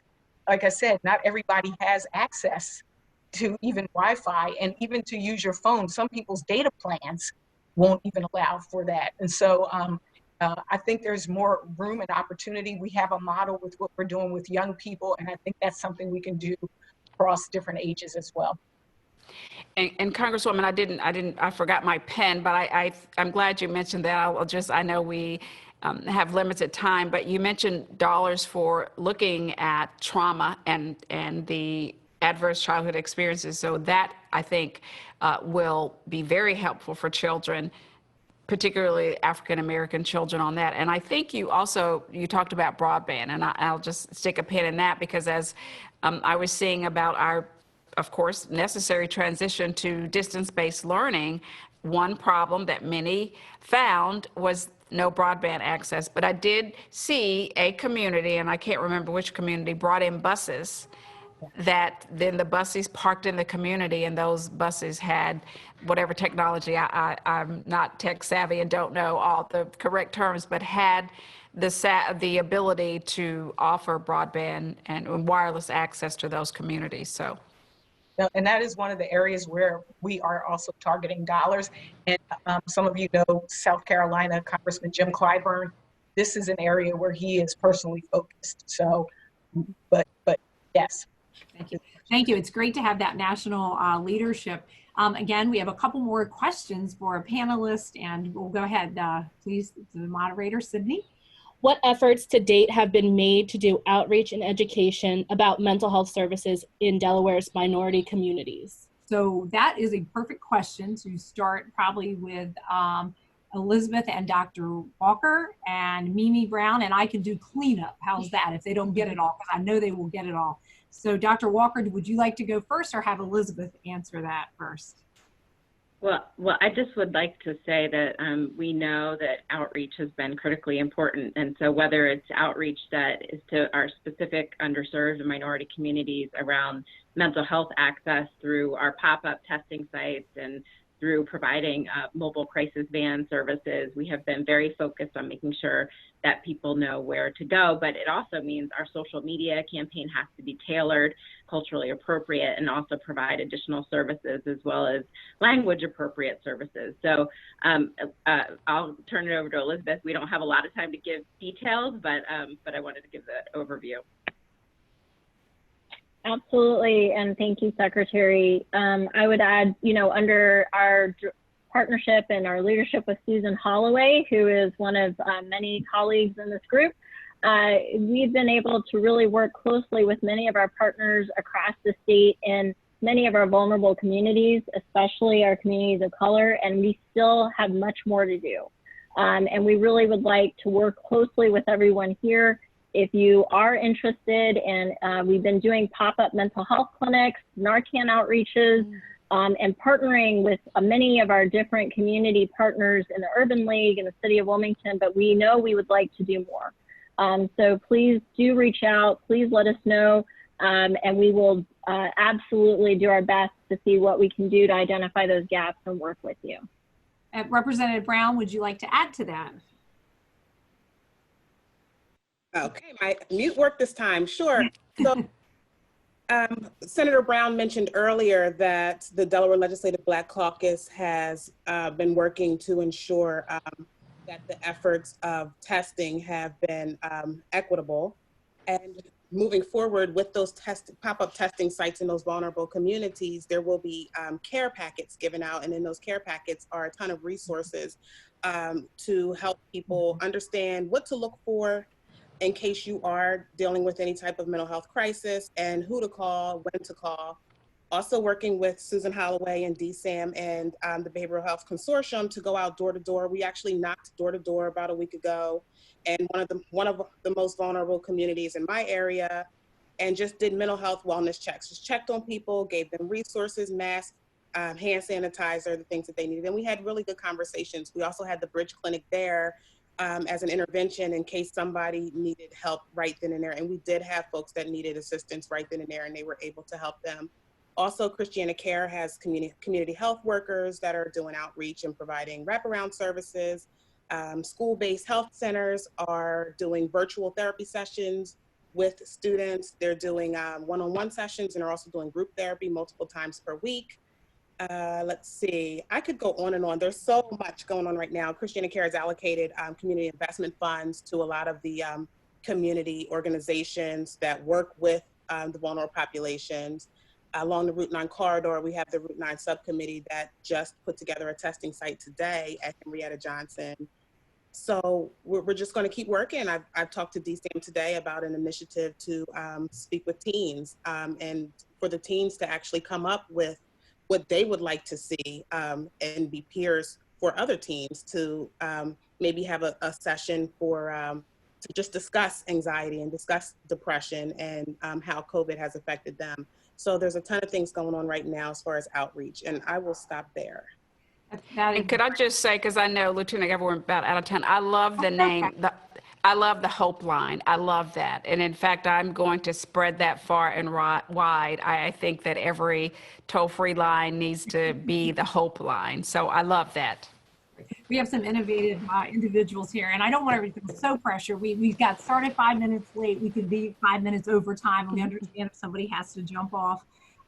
like I said, not everybody has access to even Wi-Fi and even to use your phone. Some people's data plans won't even allow for that. And so I think there's more room and opportunity. We have a model with what we're doing with young people, and I think that's something we can do across different ages as well. And Congresswoman, I forgot my pen, but I'm glad you mentioned that. I know we have limited time, but you mentioned dollars for looking at trauma and the adverse childhood experiences. So that, I think, will be very helpful for children, particularly African-American children on that. And I think you talked about broadband, and I'll just stick a pin in that, because as I was seeing about our, of course, necessary transition to distance-based learning, one problem that many found was no broadband access. But I did see a community, and I can't remember which community, brought in buses that then the buses parked in the community, and those buses had whatever technology, I'm not tech savvy and don't know all the correct terms, but had the ability to offer broadband and wireless access to those communities. So. And that is one of the areas where we are also targeting dollars. And some of you know South Carolina Congressman Jim Clyburn. This is an area where he is personally focused. So, but yes. Thank you. Thank you. It's great to have that national leadership. Again, we have a couple more questions for a panelist, and we'll go ahead, please, to the moderator, Sydney. What efforts to date have been made to do outreach and education about mental health services in Delaware's minority communities? So that is a perfect question to start probably with Elizabeth and Dr. Walker and Mimi Brown, and I can do cleanup. How's that if they don't get it all? Because I know they will get it all. So Dr. Walker, would you like to go first or have Elizabeth answer that first? Well, I just would like to say that we know that outreach has been critically important. And so whether it's outreach that is to our specific underserved and minority communities around mental health access through our pop-up testing sites and through providing mobile crisis van services, we have been very focused on making sure that people know where to go. But it also means our social media campaign has to be tailored, culturally appropriate, and also provide additional services as well as language appropriate services. So I'll turn it over to Elizabeth. We don't have a lot of time to give details, but I wanted to give the overview. Absolutely, and thank you, Secretary. I would add, under our partnership and our leadership with Susan Holloway, who is one of many colleagues in this group, we've been able to really work closely with many of our partners across the state in many of our vulnerable communities, especially our communities of color, and we still have much more to do. And we really would like to work closely with everyone here. If you are interested, and we've been doing pop-up mental health clinics, Narcan outreaches, and partnering with many of our different community partners in the Urban League and the City of Wilmington, but we know we would like to do more. So please do reach out, please let us know, and we will absolutely do our best to see what we can do to identify those gaps and work with you. Representative Brown, would you like to add to that? Okay, my mute worked this time, sure. So Senator Brown mentioned earlier that the Delaware Legislative Black Caucus has been working to ensure that the efforts of testing have been equitable. And moving forward with those pop-up testing sites in those vulnerable communities, there will be care packets given out. And in those care packets are a ton of resources to help people understand what to look for in case you are dealing with any type of mental health crisis, and who to call, when to call, Also working with Susan Holloway and DSAM and the Behavioral Health Consortium to go out door to door. We actually knocked door to door about a week ago, and one of the most vulnerable communities in my area, and just did mental health wellness checks. Just checked on people, gave them resources, masks, hand sanitizer, the things that they needed. And we had really good conversations. We also had the Bridge Clinic there as an intervention in case somebody needed help right then and there. And we did have folks that needed assistance right then and there, and they were able to help them. Also, Christiana Care has community health workers that are doing outreach and providing wraparound services. School-based health centers are doing virtual therapy sessions with students. They're doing one-on-one sessions, and are also doing group therapy multiple times per week. Let's see, I could go on and on. There's so much going on right now. Christiana Care has allocated community investment funds to a lot of the community organizations that work with the vulnerable populations. Along the Route 9 corridor, we have the Route 9 subcommittee that just put together a testing site today at Henrietta Johnson. So we're just going to keep working. I've talked to DSAM today about an initiative to speak with teens and for the teens to actually come up with what they would like to see and be peers for other teens to maybe have a session for to just discuss anxiety and discuss depression and how COVID has affected them. So there's a ton of things going on right now as far as outreach, and I will stop there. And could I just say, because I know Lieutenant Governor, we're about out of time, I love the name, I love the Hope Line. I love that. And in fact, I'm going to spread that far and wide. I think that every toll-free line needs to be the Hope Line. So I love that. We have some innovative individuals here, and I don't want everything so pressure. We got started 5 minutes late. We could be 5 minutes over time. We understand if somebody has to jump off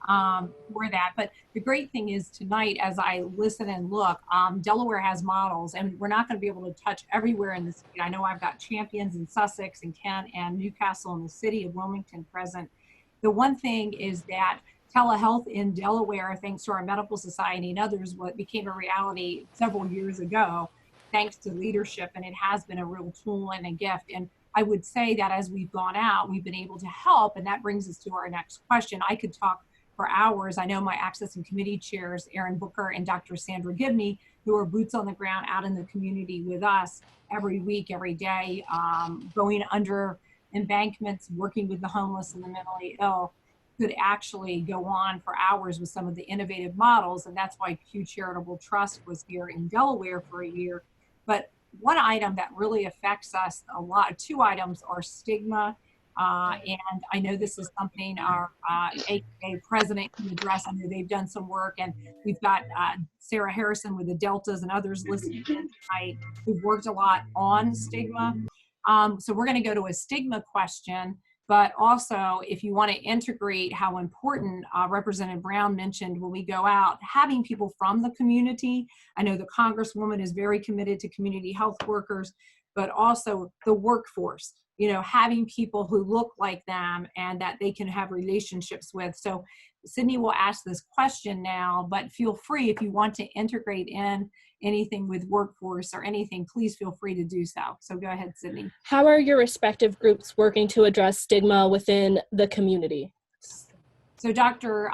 for that. But the great thing is tonight, as I listen and look, Delaware has models, and we're not going to be able to touch everywhere in the state. I know I've got champions in Sussex and Kent and Newcastle and the city of Wilmington present. The one thing is that telehealth in Delaware, thanks to our medical society and others, what became a reality several years ago, thanks to leadership, and it has been a real tool and a gift. And I would say that as we've gone out, we've been able to help, and that brings us to our next question. I could talk for hours. I know my access and committee chairs, Aaron Booker and Dr. Sandra Gibney, who are boots on the ground out in the community with us every week, every day, going under embankments, working with the homeless and the mentally ill, could actually go on for hours with some of the innovative models. And that's why Q Charitable Trust was here in Delaware for a year. But one item that really affects us a lot, two items are stigma. And I know this is something our AKA president can address. I know they've done some work, and we've got Sarah Harrison with the Deltas and others listening in tonight who've worked a lot on stigma. So we're going to go to a stigma question. But also, if you want to integrate how important Representative Brown mentioned when we go out, having people from the community. I know the Congresswoman is very committed to community health workers, but also the workforce, you know, having people who look like them and that they can have relationships with. So Sydney will ask this question now, but feel free if you want to integrate in anything with workforce or anything, please feel free to do so. So go ahead, Sydney. How are your respective groups working to address stigma within the community? So Dr.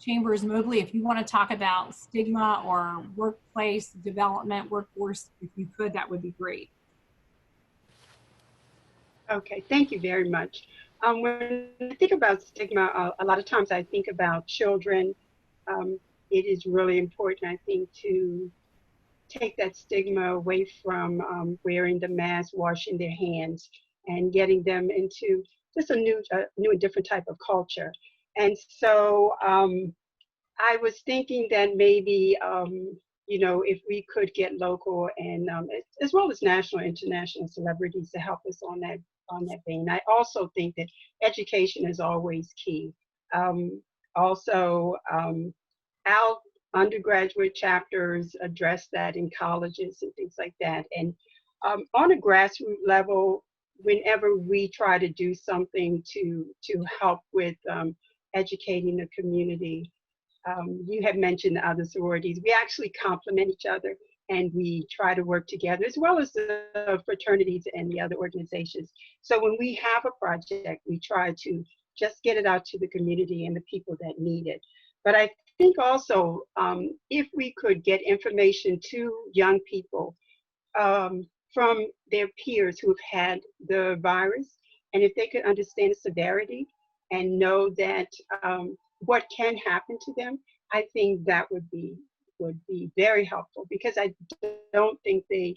Chambers Mobley, if you want to talk about stigma or workplace development, workforce, if you could, that would be great. Okay, thank you very much. When I think about stigma, a lot of times I think about children. It is really important, I think, to take that stigma away from wearing the mask, washing their hands, and getting them into just a new and different type of culture. And so I was thinking that maybe, you know, if we could get local and as well as national and international celebrities to help us on that vein. I also think that education is always key. Our undergraduate chapters address that in colleges and things like that. And on a grassroots level, whenever we try to do something to help with educating the community, you have mentioned the other sororities. We actually complement each other, and we try to work together, as well as the fraternities and the other organizations. So when we have a project, we try to just get it out to the community and the people that need it. But I think also if we could get information to young people from their peers who've had the virus, and if they could understand the severity and know that what can happen to them, I think that would be very helpful, because I don't think they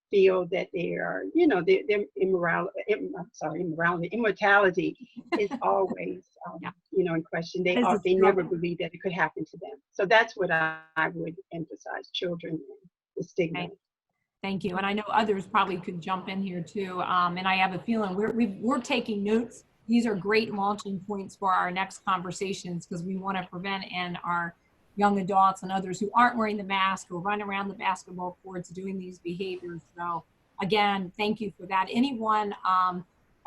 feel that they are, you know, their immortality is always, you know, in question. They never believe that it could happen to them. So that's what I would emphasize: children and the stigma. Okay. Thank you. And I know others probably could jump in here too. And I have a feeling we're taking notes. These are great launching points for our next conversations, because we want to prevent in our young adults and others who aren't wearing the mask or run around the basketball courts doing these behaviors. So again, thank you for that. Anyone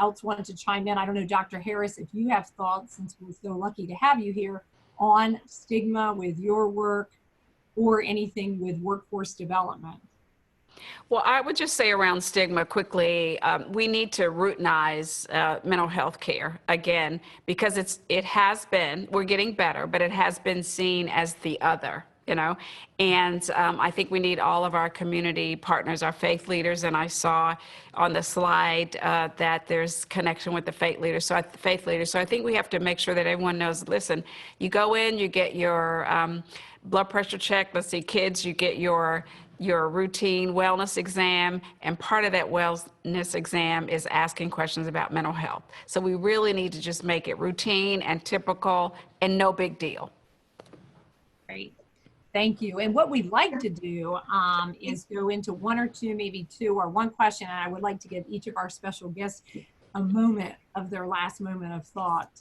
else wanted to chime in? I don't know, Dr. Harris, if you have thoughts, since we're so lucky to have you here, on stigma with your work or anything with workforce development. Well, I would just say around stigma quickly, we need to routinize mental health care again, because it has been, we're getting better, but it has been seen as the other, you know, and I think we need all of our community partners, our faith leaders, and I saw on the slide that there's connection with the faith leaders. So I think we have to make sure that everyone knows, listen, you go in, you get your blood pressure check. Let's see, kids, you get your routine wellness exam, and part of that wellness exam is asking questions about mental health. So we really need to just make it routine and typical and no big deal. Great. Thank you. And what we'd like to do is go into one or two, maybe two or one question. And I would like to give each of our special guests a moment of their last moment of thought,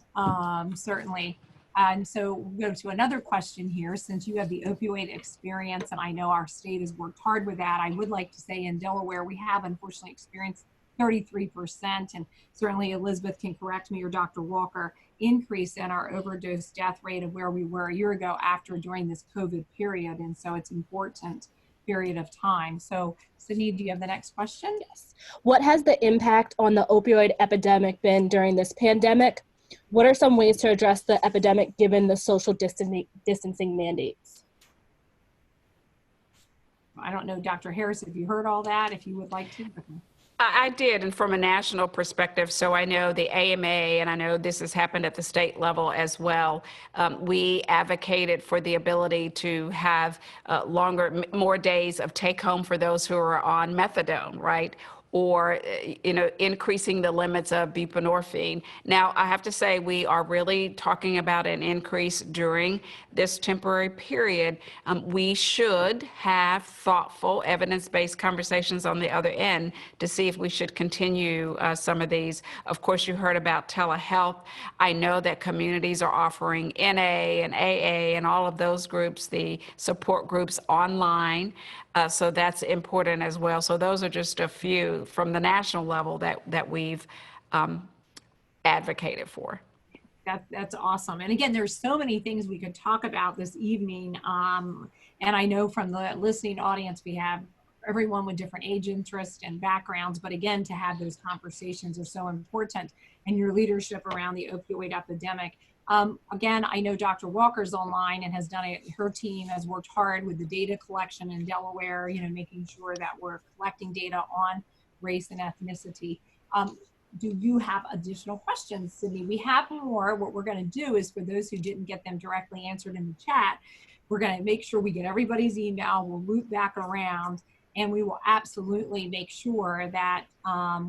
certainly. And so we'll go to another question here. Since you have the opioid experience, and I know our state has worked hard with that, I would like to say in Delaware, we have unfortunately experienced 33%, and certainly Elizabeth can correct me, or Dr. Walker, increase in our overdose death rate of where we were a year ago during this COVID period. And so it's an important period of time. So Sydney, do you have the next question? Yes. What has the impact on the opioid epidemic been during this pandemic? What are some ways to address the epidemic given the social distancing mandates? I don't know, Dr. Harris, if you heard all that, if you would like to. I did, and from a national perspective, so I know the AMA, and I know this has happened at the state level as well. We advocated for the ability to have more days of take home for those who are on methadone, right? Or, you know, increasing the limits of buprenorphine. Now, I have to say, we are really talking about an increase during this temporary period. We should have thoughtful, evidence-based conversations on the other end to see if we should continue some of these. Of course, you heard about telehealth. I know that communities are offering NA and AA and all of those groups, the support groups online. So that's important as well. So those are just a few from the national level that we've advocated for. That's awesome. And again, there's so many things we could talk about this evening. And I know from the listening audience, we have everyone with different age, interests, and backgrounds. But again, to have those conversations are so important, and your leadership around the opioid epidemic. Again, I know Dr. Walker's online and has done it. Her team has worked hard with the data collection in Delaware, you know, making sure that we're collecting data on race and ethnicity. Do you have additional questions, Sydney? We have more. What we're going to do is, for those who didn't get them directly answered in the chat, we're going to make sure we get everybody's email. We'll loop back around, and we will absolutely make sure that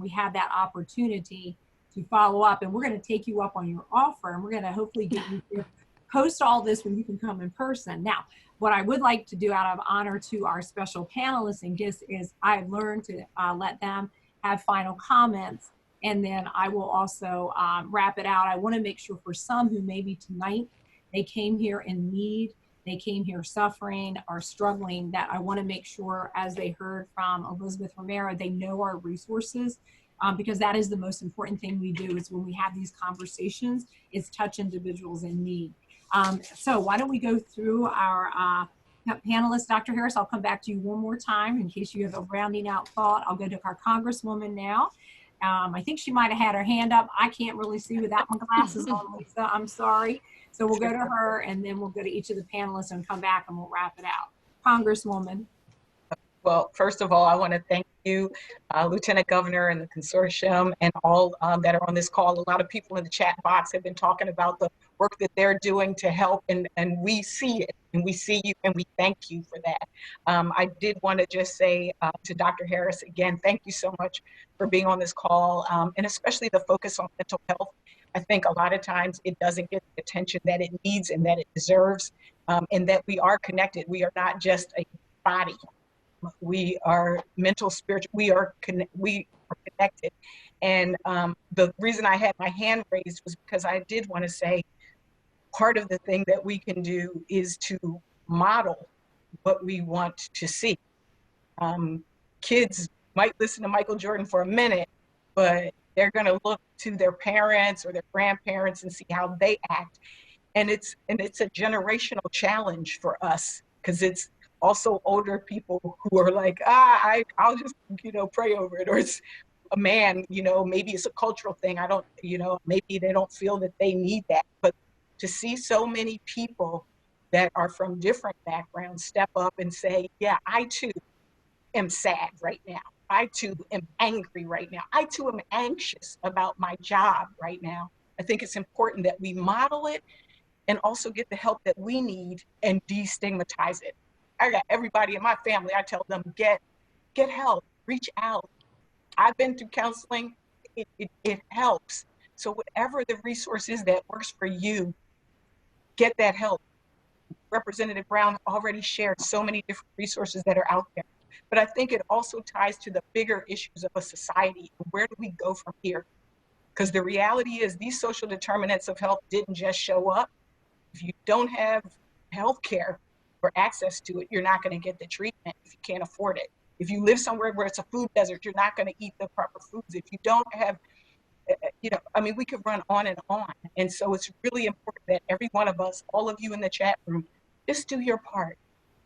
we have that opportunity to follow up, and we're going to take you up on your offer, and we're going to hopefully get you to post all this when you can come in person. Now, what I would like to do out of honor to our special panelists and guests is I've learned to let them have final comments, and then I will also wrap it out. I want to make sure for some who maybe tonight, they came here in need, they came here suffering or struggling, that I want to make sure, as they heard from Elizabeth Romero, they know our resources. Because that is the most important thing we do, is when we have these conversations, is touch individuals in need. So why don't we go through our panelists. Dr. Harris, I'll come back to you one more time in case you have a rounding out thought. I'll go to our Congresswoman now. I think she might have had her hand up. I can't really see without my glasses on, Lisa. I'm sorry. So we'll go to her, and then we'll go to each of the panelists and come back and we'll wrap it out. Congresswoman. Well, first of all, I want to thank you, Lieutenant Governor and the consortium and all that are on this call. A lot of people in the chat box have been talking about the work that they're doing to help, and we see it, and we see you, and we thank you for that. I did want to just say to Dr. Harris, again, thank you so much for being on this call, and especially the focus on mental health. I think a lot of times it doesn't get the attention that it needs and that it deserves, and that we are connected. We are not just a body. We are mental, spiritual, we are connected. And the reason I had my hand raised was because I did want to say part of the thing that we can do is to model what we want to see. Kids might listen to Michael Jordan for a minute, but they're going to look to their parents or their grandparents and see how they act. And it's a generational challenge for us, because it's also older people who are like, I'll just, pray over it. Or it's a man, maybe it's a cultural thing. I don't, maybe they don't feel that they need that. But to see so many people that are from different backgrounds step up and say, yeah, I too am sad right now. I too am angry right now. I too am anxious about my job right now. I think it's important that we model it and also get the help that we need and destigmatize it. I got everybody in my family, I tell them, get help, reach out. I've been through counseling, it helps. So whatever the resource is that works for you, get that help. Representative Brown already shared so many different resources that are out there. But I think it also ties to the bigger issues of a society. Where do we go from here? Because the reality is these social determinants of health didn't just show up. If you don't have health care or access to it, you're not going to get the treatment if you can't afford it. If you live somewhere where it's a food desert, you're not going to eat the proper foods. If you don't have, we could run on and on. And so it's really important that every one of us, all of you in the chat room, just do your part.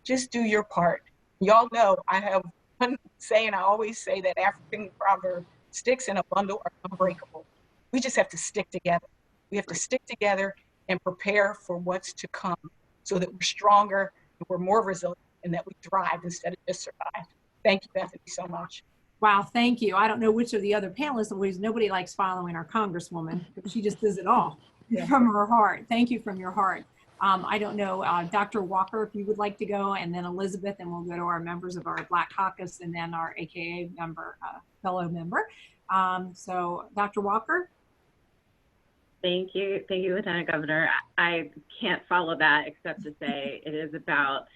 Just do your part. Y'all know I have one saying, I always say that African proverb, sticks in a bundle are unbreakable. We just have to stick together. We have to stick together and prepare for what's to come so that we're stronger, and we're more resilient, and that we thrive instead of just survive. Thank you, Bethany, so much. Wow, thank you. I don't know which of the other panelists, always nobody likes following our Congresswoman, but she just does it all from her heart. Thank you from your heart. I don't know, Dr. Walker, if you would like to go, and then Elizabeth, and we'll go to our members of our Black Caucus, and then our AKA member, fellow member. So Dr. Walker. Thank you, Lieutenant Governor. I can't follow that except to say it is about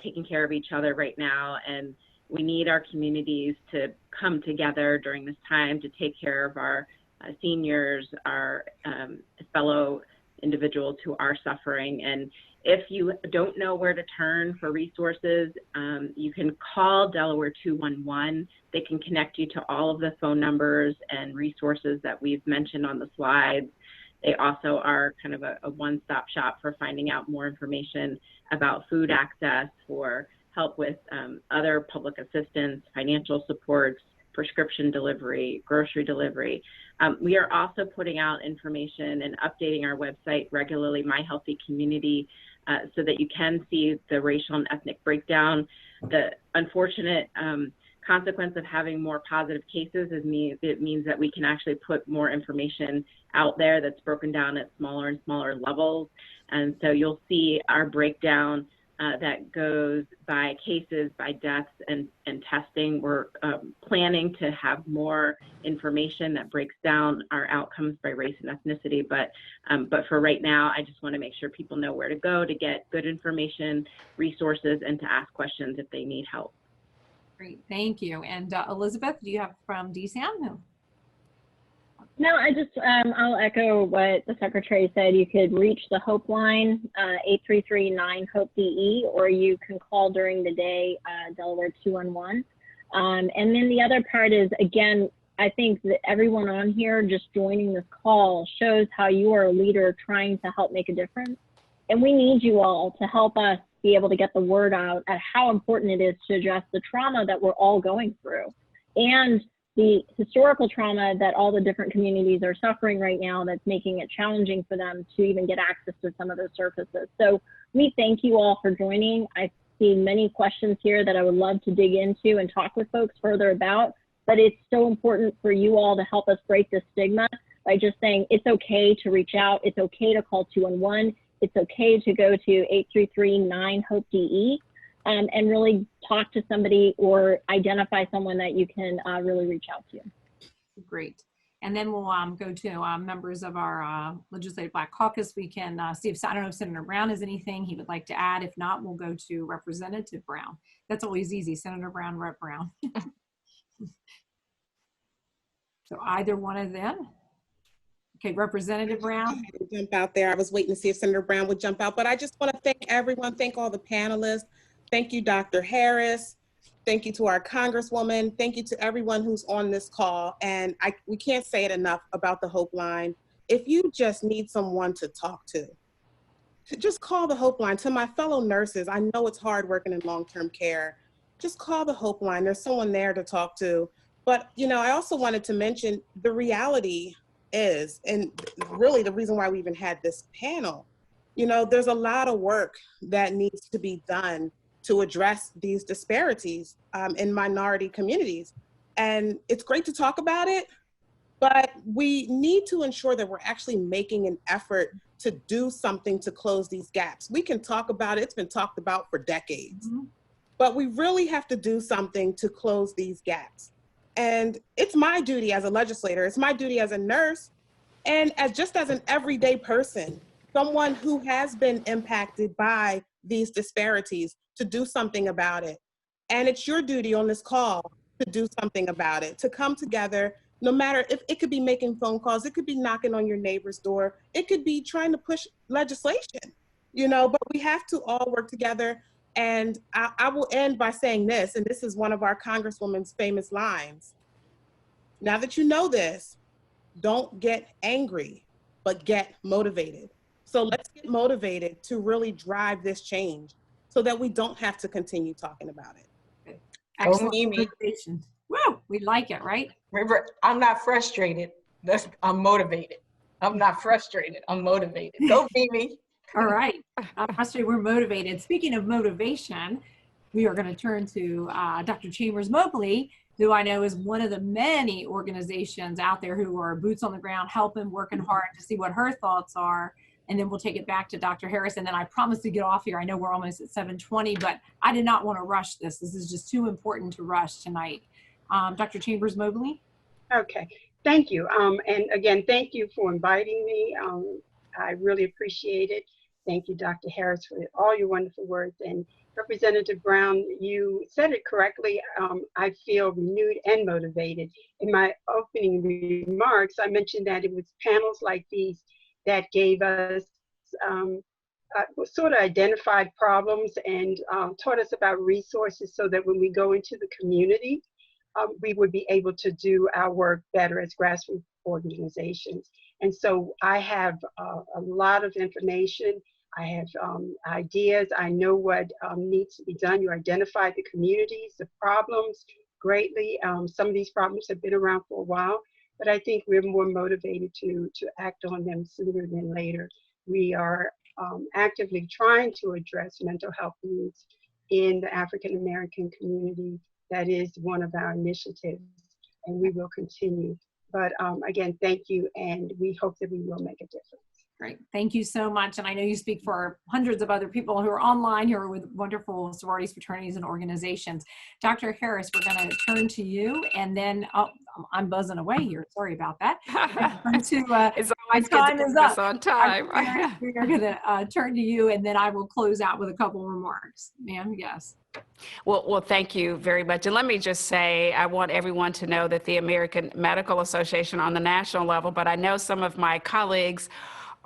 taking care of each other right now, and we need our communities to come together during this time to take care of our seniors, our fellow individuals who are suffering. And if you don't know where to turn for resources, you can call Delaware 211. They can connect you to all of the phone numbers and resources that we've mentioned on the slides. They also are kind of a one-stop shop for finding out more information about food access, for help with other public assistance, financial supports, prescription delivery, grocery delivery. We are also putting out information and updating our website regularly, My Healthy Community, so that you can see the racial and ethnic breakdown. The unfortunate consequence of having more positive cases is it means that we can actually put more information out there that's broken down at smaller and smaller levels. And so you'll see our breakdown that goes by cases, by deaths, and testing. We're planning to have more information that breaks down our outcomes by race and ethnicity. But for right now, I just want to make sure people know where to go to get good information, resources, and to ask questions if they need help. Great, thank you. And Elizabeth, do you have from DSAM? No, I'll echo what the secretary said. You could reach the Hope line, 833-9-HOPE-DE, or you can call during the day, Delaware 211. And then the other part is, again, I think that everyone on here just joining this call shows how you are a leader trying to help make a difference. And we need you all to help us be able to get the word out at how important it is to address the trauma that we're all going through, and the historical trauma that all the different communities are suffering right now that's making it challenging for them to even get access to some of those services. So we thank you all for joining. I see many questions here that I would love to dig into and talk with folks further about, but it's so important for you all to help us break this stigma by just saying it's okay to reach out, it's okay to call 211, it's okay to go to 833-9-HOPE-DE and really talk to somebody or identify someone that you can really reach out to. Great. And then we'll go to members of our Legislative Black Caucus. We can see if, I don't know if Senator Brown has anything he would like to add. If not, we'll go to Representative Brown. That's always easy, Senator Brown, Rep. Brown. So either one of them. Okay, Representative Brown. Jump out there. I was waiting to see if Senator Brown would jump out, but I just want to thank everyone, thank all the panelists. Thank you, Dr. Harris. Thank you to our Congresswoman. Thank you to everyone who's on this call. And we can't say it enough about the Hope Line. If you just need someone to talk to just call the Hope Line. To my fellow nurses, I know it's hard working in long-term care. Just call the Hope Line. There's someone there to talk to. But, you know, I also wanted to mention the reality is, and really the reason why we even had this panel, you know, there's a lot of work that needs to be done to address these disparities in minority communities. And it's great to talk about it, but we need to ensure that we're actually making an effort to do something to close these gaps. We can talk about it, it's been talked about for decades, but we really have to do something to close these gaps. And it's my duty as a legislator, it's my duty as a nurse, and just as an everyday person, someone who has been impacted by these disparities, to do something about it. And it's your duty on this call to do something about it, to come together, no matter if it could be making phone calls, it could be knocking on your neighbor's door, it could be trying to push legislation, you know, but we have to all work together. And I will end by saying this, and this is one of our Congresswoman's famous lines. Now that you know this, don't get angry, but get motivated. So let's get motivated to really drive this change so that we don't have to continue talking about it. Excellent motivation. Woo, we like it, right? Remember, I'm not frustrated. I'm motivated. I'm not frustrated. I'm motivated. Go, Mimi. All right. I'm frustrated. We're motivated. Speaking of motivation, we are going to turn to Dr. Chambers Mobley, who I know is one of the many organizations out there who are boots on the ground, helping, working hard to see what her thoughts are. And then we'll take it back to Dr. Harris. And then I promised to get off here. I know we're almost at 7:20, but I did not want to rush this. This is just too important to rush tonight. Dr. Chambers Mobley. Okay, thank you. And again, thank you for inviting me. I really appreciate it. Thank you, Dr. Harris, for all your wonderful words. And Representative Brown, you said it correctly. I feel renewed and motivated. In my opening remarks, I mentioned that it was panels like these that gave us sort of identified problems and taught us about resources so that when we go into the community, we would be able to do our work better as grassroots organizations. And so I have a lot of information. I have ideas. I know what needs to be done. You identified the communities, the problems greatly. Some of these problems have been around for a while, but I think we're more motivated to act on them sooner than later. We are actively trying to address mental health needs in the African American community. That is one of our initiatives, and we will continue. But again, thank you, and we hope that we will make a difference. Great, thank you so much. And I know you speak for hundreds of other people who are online, who are with wonderful sororities, fraternities, and organizations. Dr. Harris, we're going to turn to you, and then I'm buzzing away here. Sorry about that. It's always good to focus on time. We're going to turn to you, and then I will close out with a couple remarks. Ma'am, yes. Well, thank you very much. And let me just say, I want everyone to know that the American Medical Association on the national level, but I know some of my colleagues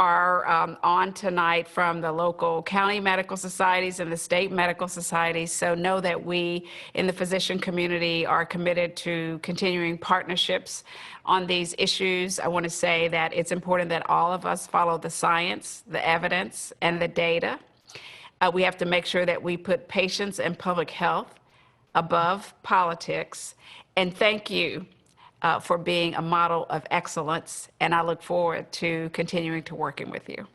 are on tonight from the local county medical societies and the state medical societies. So know that we in the physician community are committed to continuing partnerships on these issues. I want to say that it's important that all of us follow the science, the evidence, and the data. We have to make sure that we put patients and public health above politics. And thank you for being a model of excellence, and I look forward to continuing to working with you.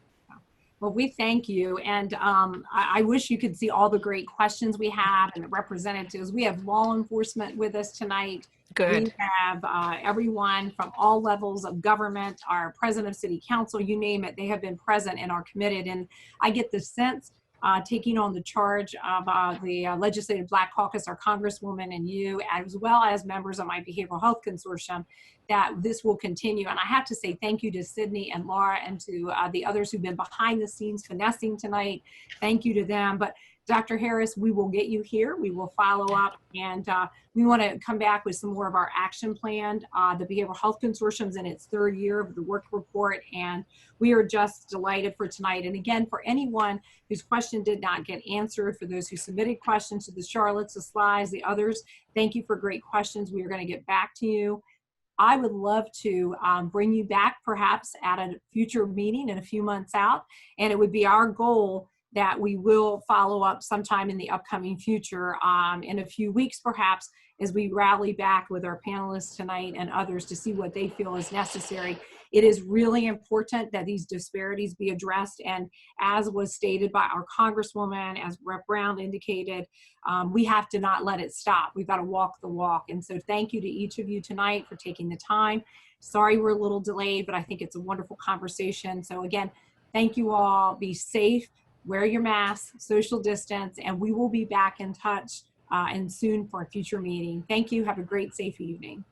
Well, we thank you. And I wish you could see all the great questions we have and the representatives. We have law enforcement with us tonight. Good. We have everyone from all levels of government, our president of city council, you name it, they have been present and are committed. And I get the sense, taking on the charge of the Legislative Black Caucus, our Congresswoman and you, as well as members of my Behavioral Health Consortium, that this will continue. And I have to say thank you to Sydney and Laura and to the others who've been behind the scenes finessing tonight. Thank you to them. But Dr. Harris, we will get you here. We will follow up, and we want to come back with some more of our action plan. The Behavioral Health Consortium's in its third year of the work report, and we are just delighted for tonight. And again, for anyone whose question did not get answered, for those who submitted questions to the Charlottes, the Slides, the others, thank you for great questions. We are going to get back to you. I would love to bring you back perhaps at a future meeting in a few months out, and it would be our goal that we will follow up sometime in the upcoming future, in a few weeks perhaps, as we rally back with our panelists tonight and others to see what they feel is necessary. It is really important that these disparities be addressed, and as was stated by our Congresswoman, as Rep. Brown indicated, we have to not let it stop. We've got to walk the walk. And so thank you to each of you tonight for taking the time. Sorry we're a little delayed, but I think it's a wonderful conversation. So again, thank you all. Be safe. Wear your mask, social distance, and we will be back in touch and soon for a future meeting. Thank you. Have a great, safe evening.